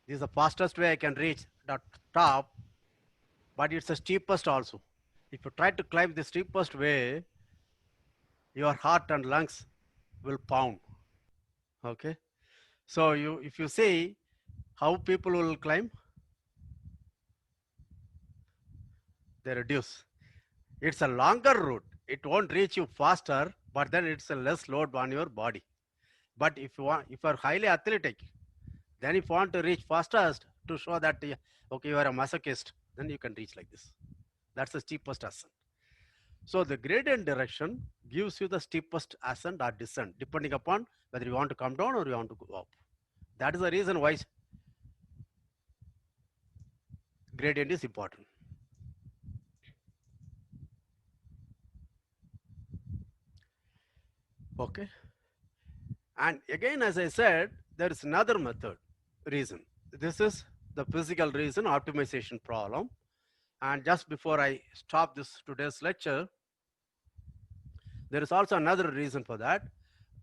Speaker 1: This is the fastest way I can reach the top, but it's the steepest also. If you try to climb the steepest way, your heart and lungs will pound. Okay. So if you see how people will climb, they reduce. It's a longer route. It won't reach you faster, but then it's a less load on your body. But if you are highly athletic, then if you want to reach fastest to show that okay, you are a masochist, then you can reach like this. That's the steepest ascent. So the gradient direction gives you the steepest ascent or descent, depending upon whether you want to come down or you want to go up. That is the reason why gradient is important. Okay. And again, as I said, there is another reason. This is the physical reason, optimization problem. And just before I stop today's lecture, there is also another reason for that.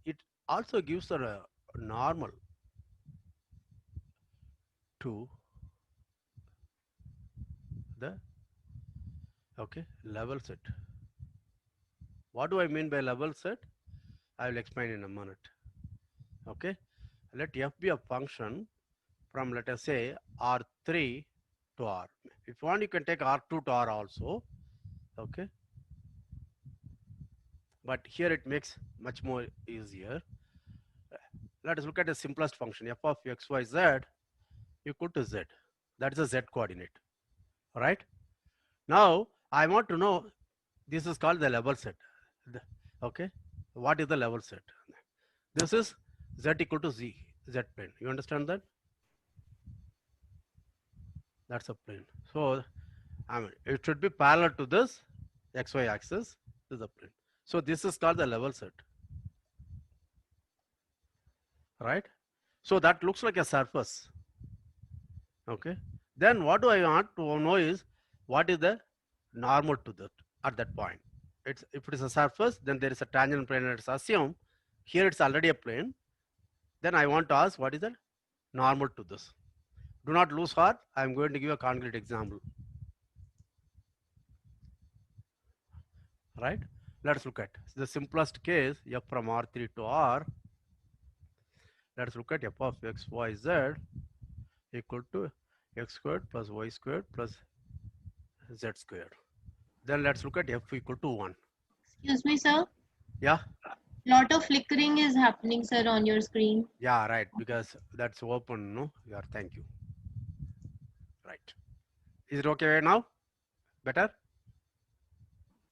Speaker 1: It also gives a normal to the level set. What do I mean by level set? I will explain in a minute. Okay, let f be a function from, let us say, R3 to R. If you want, you can take R2 to R also. Okay, but here it makes much more easier. Let us look at the simplest function, f of x, y, z equal to z. That is a z coordinate. All right. Now I want to know, this is called the level set. Okay, what is the level set? This is z equal to z plane. You understand that? That's a plane. So it should be parallel to this xy axis. This is a plane. So this is called the level set. Right? So that looks like a surface. Okay. Then what do I want to know is what is the normal to that at that point. If it is a surface, then there is a tangent plane. Let's assume here it's already a plane. Then I want to ask what is the normal to this. Do not lose heart. I am going to give a concrete example. Right? Let's look at the simplest case, f from R3 to R. Let's look at f of x, y, z equal to x squared plus y squared plus z squared. Then let's look at f equal to 1.
Speaker 4: Excuse me, sir.
Speaker 1: Yeah.
Speaker 4: Lot of flickering is happening, sir, on your screen.
Speaker 1: Yeah, right. Because that's open, no? Yeah, thank you. Right. Is it okay now? Better?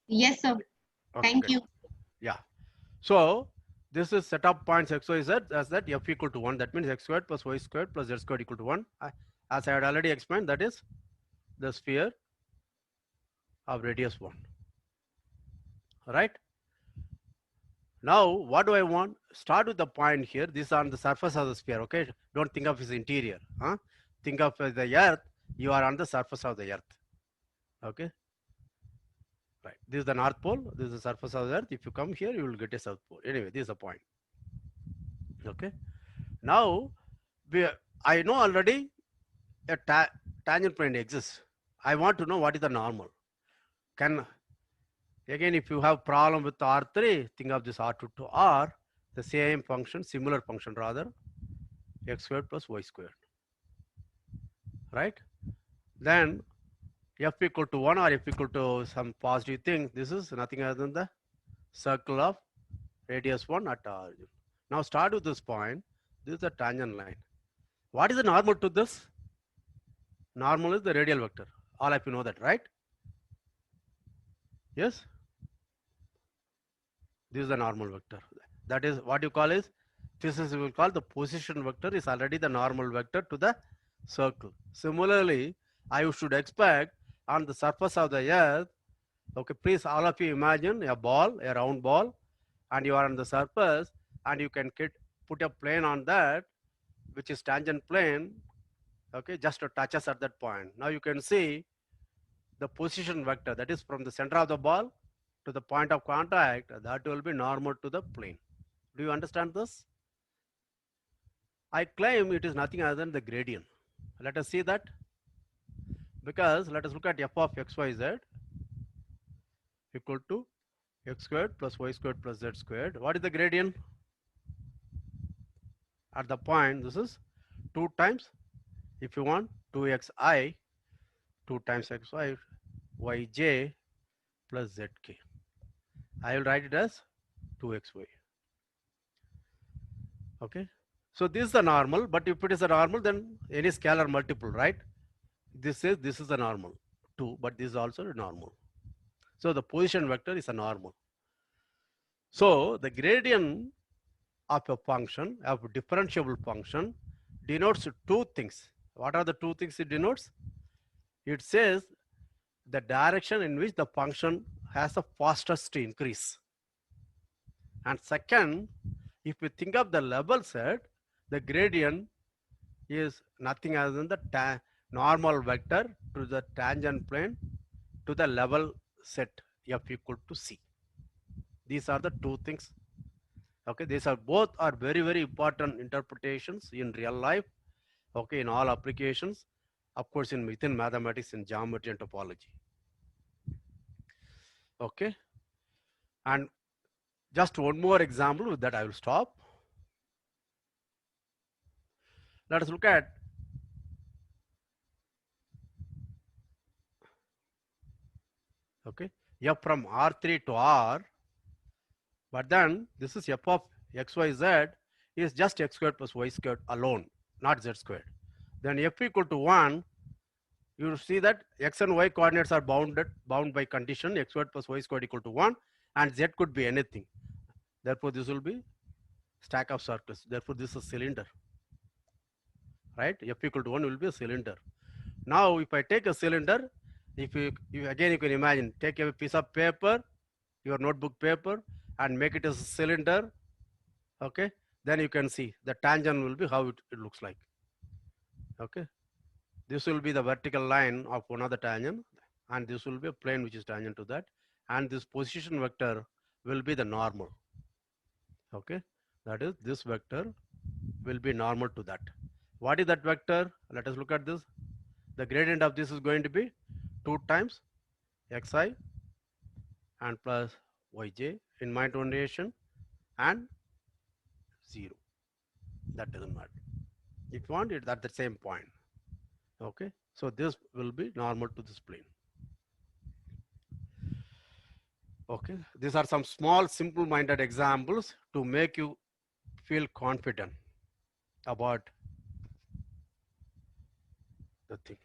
Speaker 4: Yes, sir.
Speaker 1: Okay,
Speaker 4: Thank
Speaker 1: good.
Speaker 4: you.
Speaker 1: Yeah. So this is set up points x, y, z as that f equal to 1. That means x squared plus y squared plus z squared equal to 1. As I had already explained, that is the sphere of radius 1. right? Now, what do I want? Start with the point here. This is on the surface of the sphere, okay? Don't think of its interior, huh? Think of the earth. You are on the surface of the earth, okay? Right. This is the North Pole. This is the surface of the earth. If you come here, you will get a South Pole. Anyway, this is the point, okay? Now, I know already a tangent plane exists. I want to know what is the normal. Again, if you have problem with R3, think of this R2 to R, the same function, similar function rather, x squared plus y squared, right? Then f equal to 1 or f equal to some positive thing, this is nothing other than the circle of radius 1 at origin. Now start with this point. This is the tangent line. What is the normal to this? Normal is the radial vector. All of you know that, right? Yes? This is the normal vector. That is what you call is, this is we will call the position vector is already the normal vector to the circle. Similarly, I should expect on the surface of the earth, okay, please all of you imagine a ball, a round ball, and you are on the surface and you can put a plane on that, which is tangent plane, okay, just to touch us at that point. Now you can see the position vector, that is from the center of the ball to the point of contact, that will be normal to the plane. Do you understand this? I claim it is nothing other than the gradient. Let us see that. Because let us look at f of xyz equal to x squared plus y squared plus z squared. What is the gradient? At the point, this is 2 times, if you want, 2xi, 2 times xy, yj plus zk. I will write it as 2xy. Okay. So this is the normal, but if it is a normal, then any scalar multiple, right? This is the normal 2, but this is also a normal. So the position vector is a normal. So the gradient of a function, of a differentiable function, denotes 2 things. What are the 2 things it denotes? It says the direction in which the function has the fastest increase. And second, if you think of the level set, the gradient is nothing other than the normal vector to the tangent plane to the level set f equal to c. These are the 2 things. Okay, these are both are very, very important interpretations in real life. Okay, in all applications, of course, within mathematics, in geometry and topology. Okay, and just one more example, with that I will stop. Let us look at f from R3 to R, but then this is f of xyz is just x squared plus y squared alone, not z squared. Then f equal to 1, you see that x and y coordinates are bound by condition x squared plus y squared equal to 1, and z could be anything. Therefore, this will be stack of circles. Therefore, this is a cylinder, right? F equal to 1 will be a cylinder. Now, if I take a cylinder, if you again you can imagine, take a piece of paper, your notebook paper, and make it as a cylinder. Okay, then you can see the tangent will be how it looks like. Okay, this will be the vertical line of one of the tangent, and this will be a plane which is tangent to that, and this position vector will be the normal. Okay, that is, this vector will be normal to that. What is that vector? Let us look at this. The gradient of this is going to be 2 times xi and plus yj in my notation and 0. That doesn't matter. If you want it at the same point. Okay, so this will be normal to this plane. Okay, these are some small simple-minded examples to make you feel confident about the thing.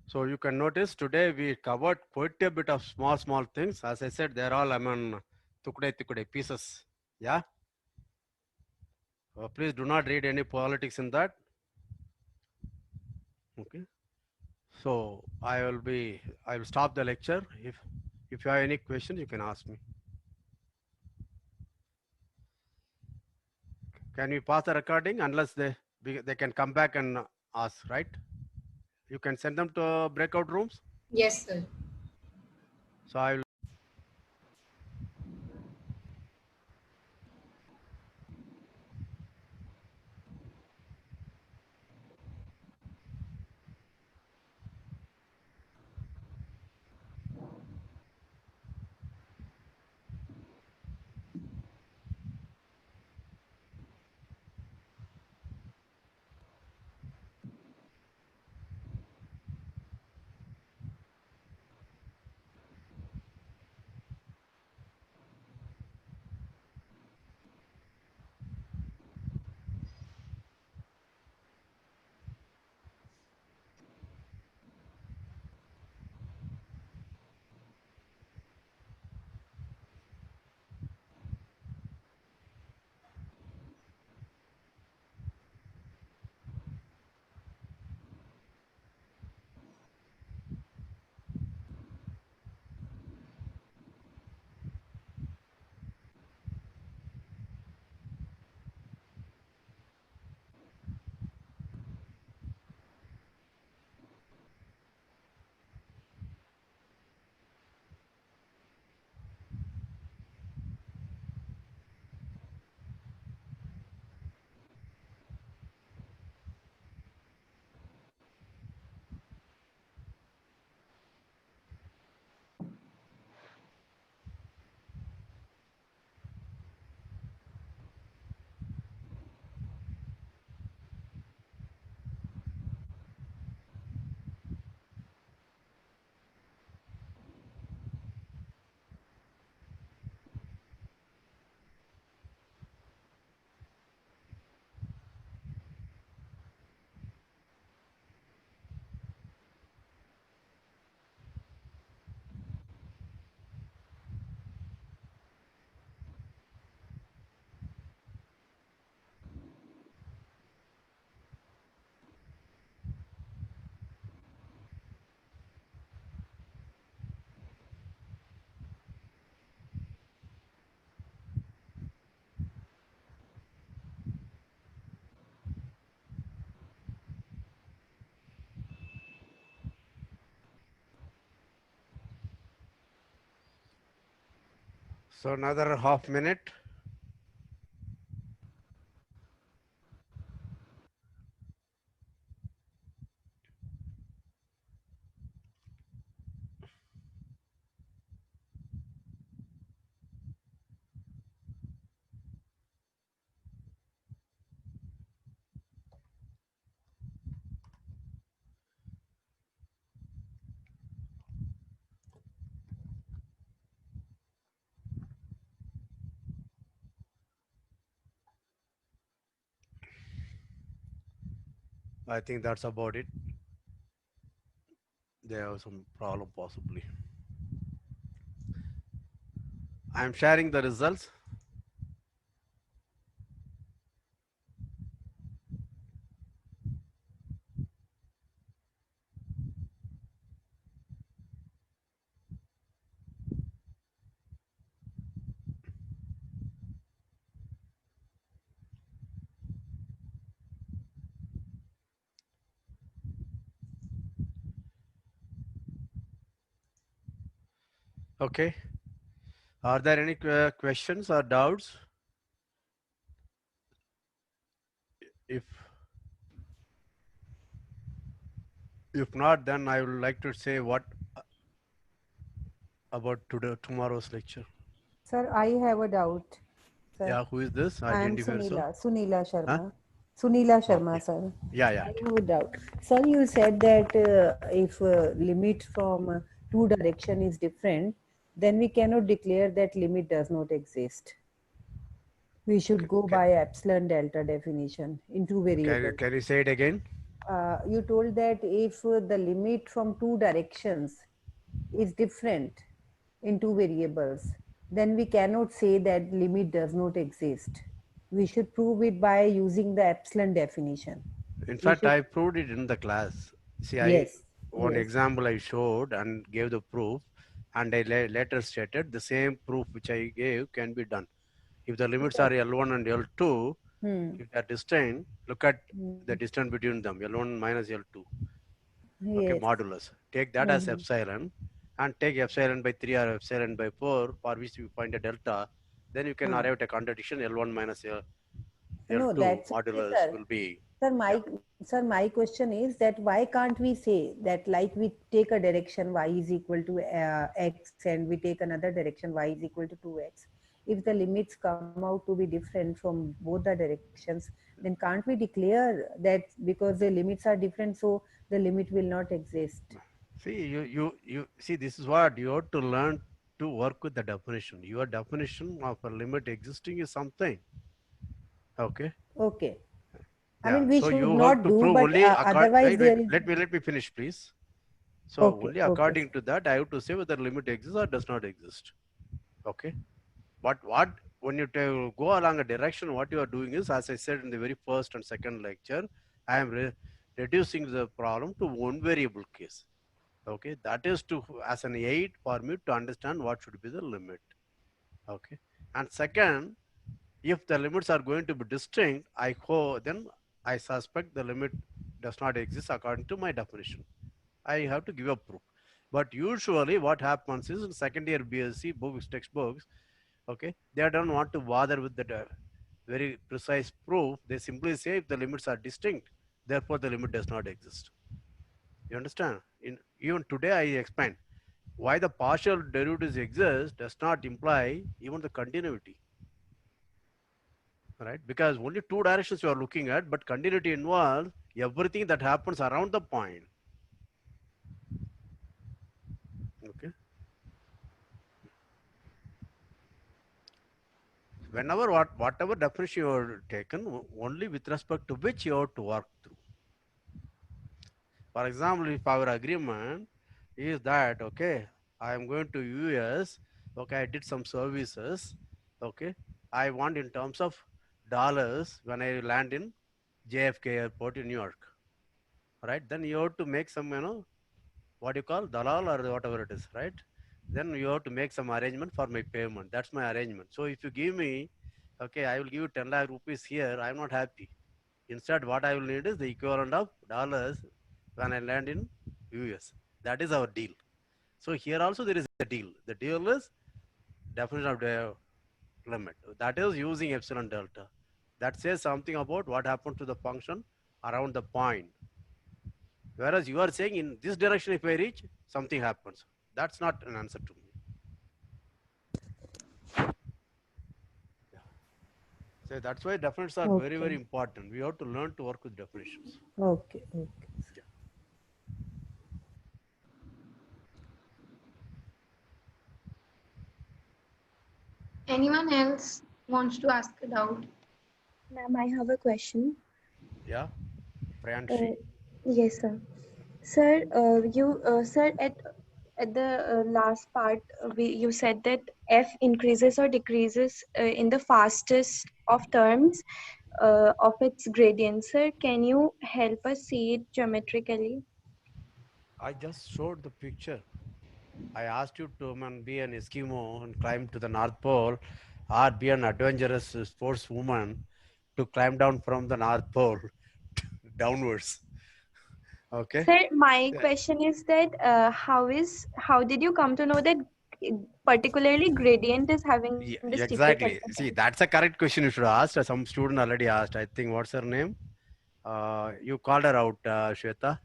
Speaker 1: So you can notice today we covered quite a bit of small things. As I said, they're all tukde pieces. Yeah. Please do not read any politics in that. Okay. So I will stop the lecture. If If you have any questions, you can ask me. Can we pause the recording unless they can come back and ask, right? You can send them to breakout rooms.
Speaker 3: Yes, sir.
Speaker 1: So I will. So another half minute. I think that's about it. They have some problem possibly. I am sharing the results. Okay. Are there any questions or doubts? If not, then I would like to say what about tomorrow's lecture.
Speaker 5: Sir, I have a doubt. Sir,
Speaker 1: Yeah, who is this?
Speaker 5: I am
Speaker 1: Identify yourself.
Speaker 5: Sunila Sharma.
Speaker 1: Huh?
Speaker 5: Sunila Sharma,
Speaker 1: Okay.
Speaker 5: sir.
Speaker 1: Yeah.
Speaker 5: I have a doubt. Sir, you said that if limit from two direction is different, then we cannot declare that limit does not exist. We should go by epsilon delta definition in two variables.
Speaker 1: Can you say it again?
Speaker 5: You told that if the limit from two directions is different in two variables, then we cannot say that limit does not exist. We should prove it by using the epsilon definition.
Speaker 1: In
Speaker 5: We
Speaker 1: fact,
Speaker 5: should-
Speaker 1: I proved it in the class. See,
Speaker 5: Yes.
Speaker 1: one
Speaker 5: Yes.
Speaker 1: example I showed and gave the proof, And I later stated the same proof which I gave can be done. If the limits are L1 and L2, if they are distinct, look at the distance between them, L1 minus L2. Okay,
Speaker 5: Yes.
Speaker 1: modulus. Take that as epsilon and take epsilon by 3 or epsilon by 4, for which you find a delta. Then you can arrive at a contradiction L1 minus
Speaker 5: No,
Speaker 1: L2
Speaker 5: that's okay,
Speaker 1: modulus
Speaker 5: sir.
Speaker 1: will be,
Speaker 5: Sir,
Speaker 1: yeah.
Speaker 5: my question is that why can't we say that like we take a direction y is equal to x and we take another direction y is equal to 2x. If the limits come out to be different from both the directions, then can't we declare that because the limits are different, so the limit will not exist?
Speaker 1: See, you see, this is what you have to learn to work with the definition. Your definition of a limit existing is something. Okay.
Speaker 5: Okay. I
Speaker 1: Yeah.
Speaker 5: mean, we
Speaker 1: So
Speaker 5: should
Speaker 1: you have
Speaker 5: not
Speaker 1: to
Speaker 5: do,
Speaker 1: prove
Speaker 5: but
Speaker 1: only
Speaker 5: otherwise there is.
Speaker 1: let me finish, please. So
Speaker 5: Okay,
Speaker 1: only
Speaker 5: okay,
Speaker 1: according to that, I have to say whether limit exists or does not exist. Okay. But what when you go along a direction, what you are doing is, as I said in the very first and second lecture, I am reducing the problem to one variable case. Okay, that is to as an aid for me to understand what should be the limit. Okay, and second, if the limits are going to be distinct, then I suspect the limit does not exist according to my definition. I have to give a proof. But usually what happens is in second year BSc books, textbooks, okay, they don't want to bother with the very precise proof. They simply say if the limits are distinct, therefore the limit does not exist. You understand? Even today I explained why the partial derivatives exist does not imply even the continuity, right? Because only two directions you are looking at, but continuity involves everything that happens around the point. Okay. Whenever whatever definition you are taken, only with respect to which you have to work through. For example, if our agreement is that, okay, I am going to US, okay, I did some services, okay, I want in terms of dollars when I land in JFK airport in New York, right? Then you have to make some, what you call dalal or whatever it is, right? Then you have to make some arrangement for my payment. That's my arrangement. So if you give me, okay, I will give you 10 lakh rupees here, I'm not happy. Instead, what I will need is the equivalent of dollars when I land in US. That is our deal. So here also there is a deal. The deal is definition of the limit. That is using epsilon delta. That says something about what happens to the function around the point. Whereas you are saying in this direction, if I reach, something happens. That's not an answer to me. Yeah. So that's why definitions are very, very
Speaker 5: Okay,
Speaker 1: important. We have to learn to work with definitions.
Speaker 5: okay, okay.
Speaker 1: Yeah.
Speaker 3: Anyone else wants to ask a doubt?
Speaker 6: Ma'am, I have a question.
Speaker 1: Yeah.
Speaker 6: Uh,
Speaker 1: Priyanshi.
Speaker 6: yes, sir. Sir, at the last part, you said that f increases or decreases in the fastest of terms of its gradient. Sir, can you help us see it geometrically?
Speaker 1: I just showed the picture. I asked you to be an Eskimo and climb to the North Pole, or be an adventurous sportswoman to climb down from the North Pole downwards. Okay.
Speaker 6: Sir, my
Speaker 1: Yeah.
Speaker 6: question is that how did you come to know that particularly gradient is having the
Speaker 1: Yeah,
Speaker 6: steepest
Speaker 1: exactly.
Speaker 6: inclination?
Speaker 1: See, that's a correct question you should ask. Some student already asked. I think what's her name? You called her out, Shweta.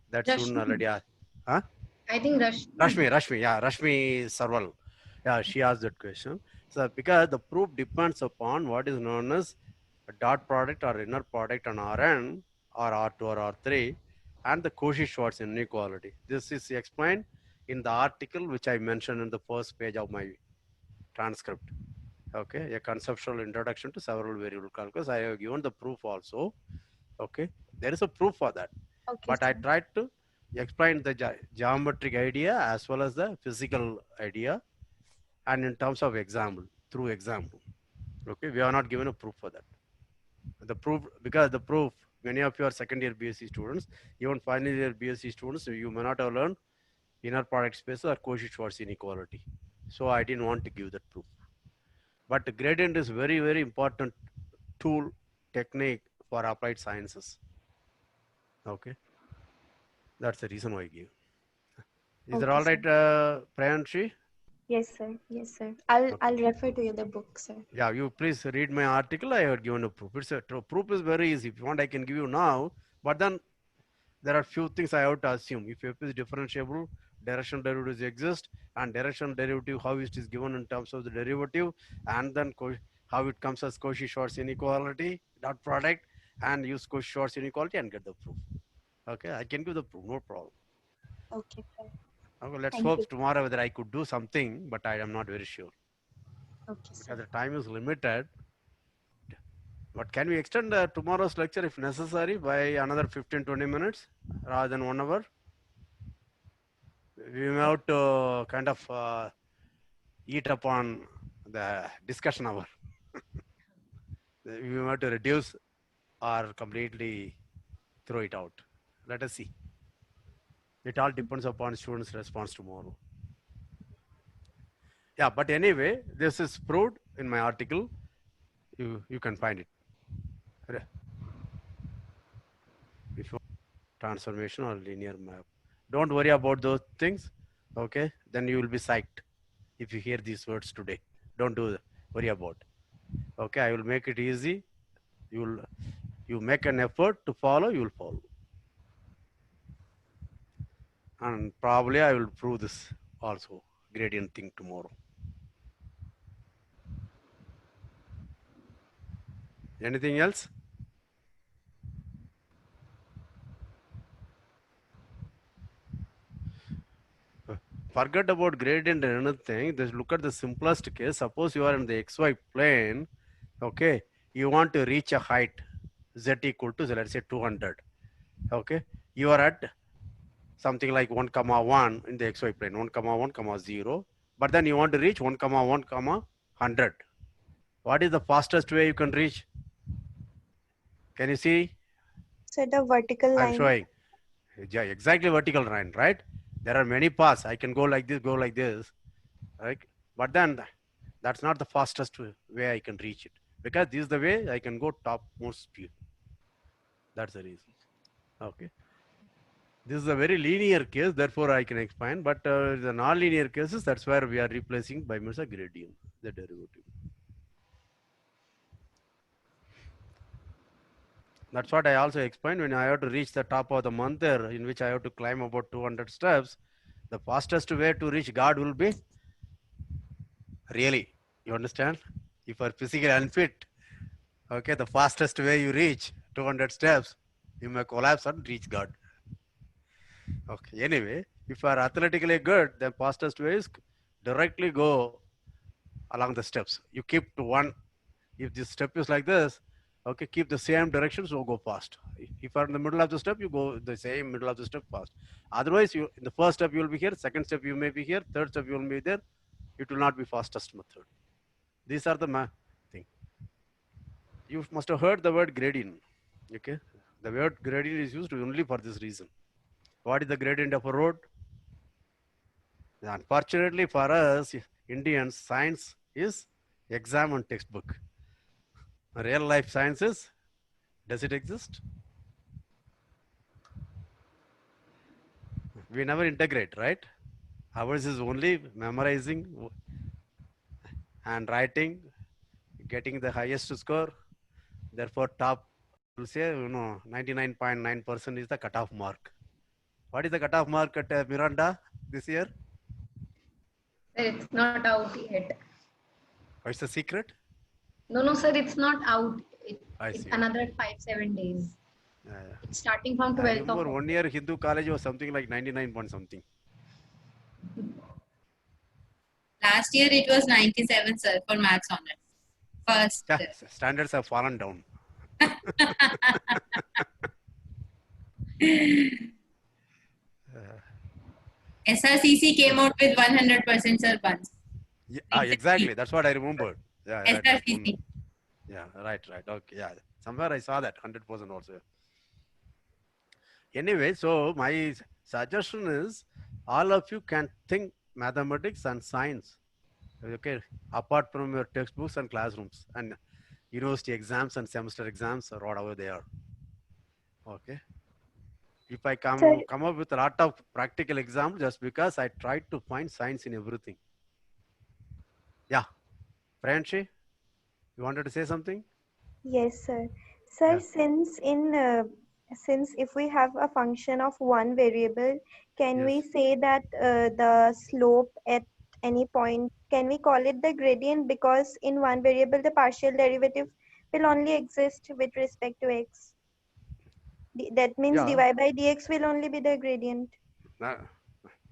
Speaker 1: That student
Speaker 3: Rashmi.
Speaker 1: already asked. Huh?
Speaker 3: I think Rashmi.
Speaker 1: Yeah, Rashmi Sarwal. Yeah, she asked that question. So because the proof depends upon what is known as a dot product or inner product on Rn or R2 or R3 and the Cauchy-Schwarz inequality. This is explained in the article which I mentioned in the first page of my transcript. Okay, a conceptual introduction to several variable calculus. I have given the proof also. Okay, there is a proof for that.
Speaker 6: Okay,
Speaker 1: But I
Speaker 6: sir.
Speaker 1: tried to explain the geometric idea as well as the physical idea and in terms of example, through example. Okay, we are not given a proof for that. The proof, because the proof, many of your second year BSc students, even final year BSc students, you may not have learned inner product spaces or Cauchy-Schwarz inequality. So I didn't want to give that proof. But the gradient is very, very important tool technique for applied sciences. Okay. That's the reason why I give. Is that
Speaker 6: Okay,
Speaker 1: all
Speaker 6: sir.
Speaker 1: right, Prayanshi?
Speaker 6: Yes, sir. Yes, sir. I'll refer to you the book, sir.
Speaker 1: Yeah, you please read my article. I have given a proof. It's a proof is very easy. If you want, I can give you now. But then there are few things I have to assume. If f is differentiable, directional derivatives exist, and directional derivative how it is given in terms of the derivative, and then how it comes as Cauchy-Schwarz inequality dot product, and use Cauchy-Schwarz inequality and get the proof. Okay, I can give the proof, no problem.
Speaker 6: Okay, sir.
Speaker 1: Okay, let's
Speaker 6: Thank
Speaker 1: hope
Speaker 6: you.
Speaker 1: tomorrow whether I could do something, but I am not very sure
Speaker 6: Okay,
Speaker 1: because
Speaker 6: sir.
Speaker 1: the time is limited. But can we extend tomorrow's lecture if necessary by another 15-20 minutes rather than 1 hour? We may have to kind of eat upon the discussion hour. We may have to reduce or completely throw it out. Let us see. It all depends upon students' response tomorrow. Yeah, but anyway, this is proved in my article. You can find it. If you want transformation or linear map. Don't worry about those things. Okay, then you will be psyched if you hear these words today. Don't worry about. Okay, I will make it easy. You make an effort to follow, you will follow. And probably I will prove this also gradient thing tomorrow. Anything else? Forget about gradient and anything. Just look at the simplest case. Suppose you are in the XY plane. Okay, you want to reach a height z equal to, let's say 200. Okay, you are at something like 1 comma 1 in the XY plane, 1 comma 1 comma 0. But then you want to reach 1 comma 1 comma 100. What is the fastest way you can reach? Can you see?
Speaker 6: So the vertical
Speaker 1: I'm
Speaker 6: line.
Speaker 1: showing. Yeah, exactly vertical line, right? There are many paths. I can go like this, right? But then that's not the fastest way I can reach it, because this is the way I can go topmost speed. That's the reason. Okay. This is a very linear case, therefore I can explain. But the non-linear cases, that's where we are replacing by means of gradient, the derivative. That's what I also explained. When I have to reach the top of the mandir, in which I have to climb about 200 steps, the fastest way to reach God will be really, you understand? If you are physically unfit, okay, the fastest way you reach 200 steps, you may collapse and reach God. Okay, anyway, if you are athletically good, the fastest way is directly go along the steps. You keep to one. If this step is like this, okay, keep the same direction, so go fast. If you are in the middle of the step, you go the same middle of the step fast. Otherwise, you in the first step you will be here, second step you may be here, third step you will be there. It will not be fastest method. These are the thing. You must have heard the word gradient. Okay, the word gradient is used only for this reason. What is the gradient of a road? Unfortunately for us Indians, science is exam and textbook. Real life sciences, does it exist? We never integrate, right? Ours is only memorizing and writing, getting the highest score. Therefore, top will say 99.9% is the cutoff mark. What is the cutoff mark at Miranda this year?
Speaker 3: Sir, it's not out yet.
Speaker 1: What's the secret?
Speaker 3: No, sir, it's not out.
Speaker 1: I
Speaker 3: It's
Speaker 1: see.
Speaker 3: another 5-7 days.
Speaker 1: Yeah.
Speaker 3: It's starting from
Speaker 1: I
Speaker 3: 12th
Speaker 1: remember
Speaker 3: of
Speaker 1: 1 year Hindu college was something like 99 point something.
Speaker 4: Last year it was 97, sir, for maths honors. First.
Speaker 1: Yeah, standards have fallen down.
Speaker 4: SRCC came out with 100% sir once.
Speaker 1: Yeah, exactly. That's what I remembered. Yeah, right.
Speaker 4: SRCC.
Speaker 1: Yeah, right. Okay, yeah. Somewhere I saw that 100% also. Anyway, so my suggestion is all of you can think mathematics and science, okay, apart from your textbooks and classrooms and university exams and semester exams or whatever they are. Okay. If I
Speaker 6: Sir,
Speaker 1: come up with a lot of practical examples just because I tried to find science in everything. Yeah. Franchi, you wanted to say something?
Speaker 6: yes, sir. Sir,
Speaker 1: Yeah.
Speaker 6: since if we have a function of one variable, can
Speaker 1: Yes.
Speaker 6: we say that the slope at any point, can we call it the gradient? Because in one variable, the partial derivative will only exist with respect to x. That means
Speaker 1: Yeah.
Speaker 6: dy by dx will only be the gradient.
Speaker 1: Uh,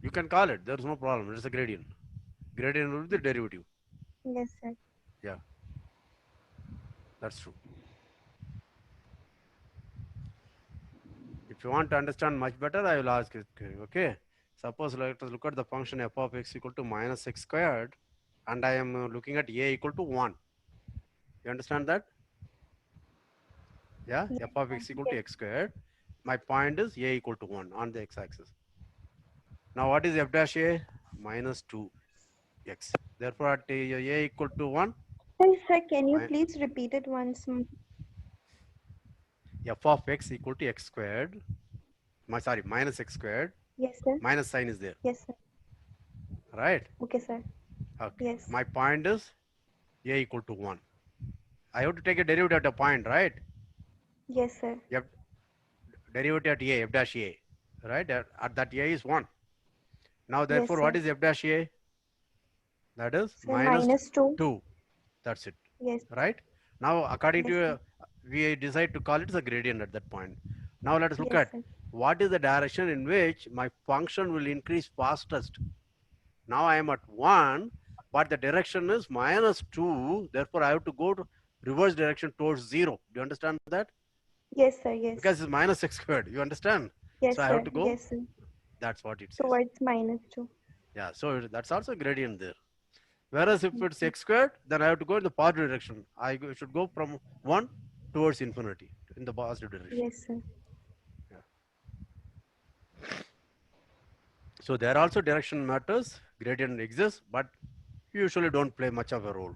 Speaker 1: you can call it. There's no problem. It's a gradient. Gradient will be the derivative.
Speaker 6: Yes, sir.
Speaker 1: Yeah. That's true. If you want to understand much better, I will ask it. Okay. Suppose let us look at the function f of x equal to minus x squared, and I am looking at a equal to 1. You understand that? Yeah.
Speaker 6: Yes,
Speaker 1: F of
Speaker 6: sir.
Speaker 1: x equal to
Speaker 6: Yes.
Speaker 1: x squared. My point is a equal to 1 on the x-axis. Now what is f dash a? Minus 2x. Therefore at a equal to 1,
Speaker 6: Sir, can you
Speaker 1: my
Speaker 6: please repeat it once more?
Speaker 1: f of x equal to x squared. Minus x squared.
Speaker 6: Yes, sir.
Speaker 1: Minus sign is there.
Speaker 6: Yes, sir.
Speaker 1: Right?
Speaker 6: Okay, sir.
Speaker 1: Okay.
Speaker 6: Yes.
Speaker 1: My point is a equal to 1. I have to take a derivative at a point, right?
Speaker 6: Yes, sir.
Speaker 1: F derivative at a, f dash a, right? At that a is 1. Now,
Speaker 6: Yes,
Speaker 1: therefore, what
Speaker 6: sir.
Speaker 1: is f dash a? That is
Speaker 6: Sir,
Speaker 1: minus
Speaker 6: minus 2.
Speaker 1: 2. That's it,
Speaker 6: Yes.
Speaker 1: right? Now, according
Speaker 6: Yes,
Speaker 1: to
Speaker 6: sir.
Speaker 1: we decide to call it as a gradient at that point. Now, let us look
Speaker 6: Yes,
Speaker 1: at
Speaker 6: sir.
Speaker 1: what is the direction in which my function will increase fastest. Now, I am at 1, but the direction is minus 2. Therefore, I have to go to reverse direction towards 0. Do you understand that?
Speaker 6: Yes, sir. Yes.
Speaker 1: Because it's minus x squared. You understand? So
Speaker 6: Yes,
Speaker 1: I have
Speaker 6: sir.
Speaker 1: to go.
Speaker 6: Yes, sir.
Speaker 1: That's what it says.
Speaker 6: Towards minus 2.
Speaker 1: Yeah. So that's also a gradient there. Whereas if it's x squared, then I have to go in the positive direction. Should go from 1 towards infinity in the positive direction.
Speaker 6: Yes, sir.
Speaker 1: So there are also direction matters. Gradient exists, but usually don't play much of a role.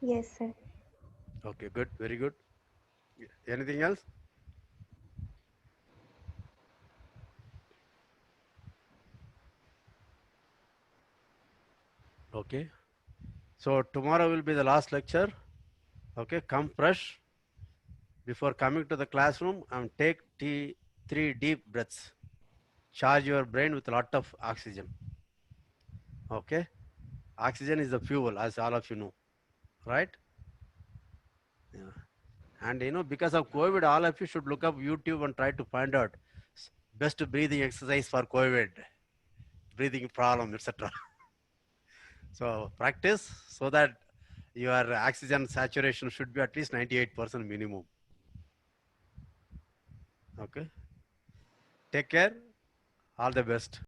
Speaker 6: Yes, sir.
Speaker 1: Okay, good. Very good. Anything else? Okay. So tomorrow will be the last lecture. Okay, come fresh before coming to the classroom and take 3 deep breaths. Charge your brain with a lot of oxygen. Okay. Oxygen is the fuel, as all of you know, right? Yeah. And because of COVID, all of you should look up YouTube and try to find out best breathing exercise for COVID, breathing problem, etc. So practice so that your oxygen saturation should be at least 98% minimum. Okay. Take care. All the best.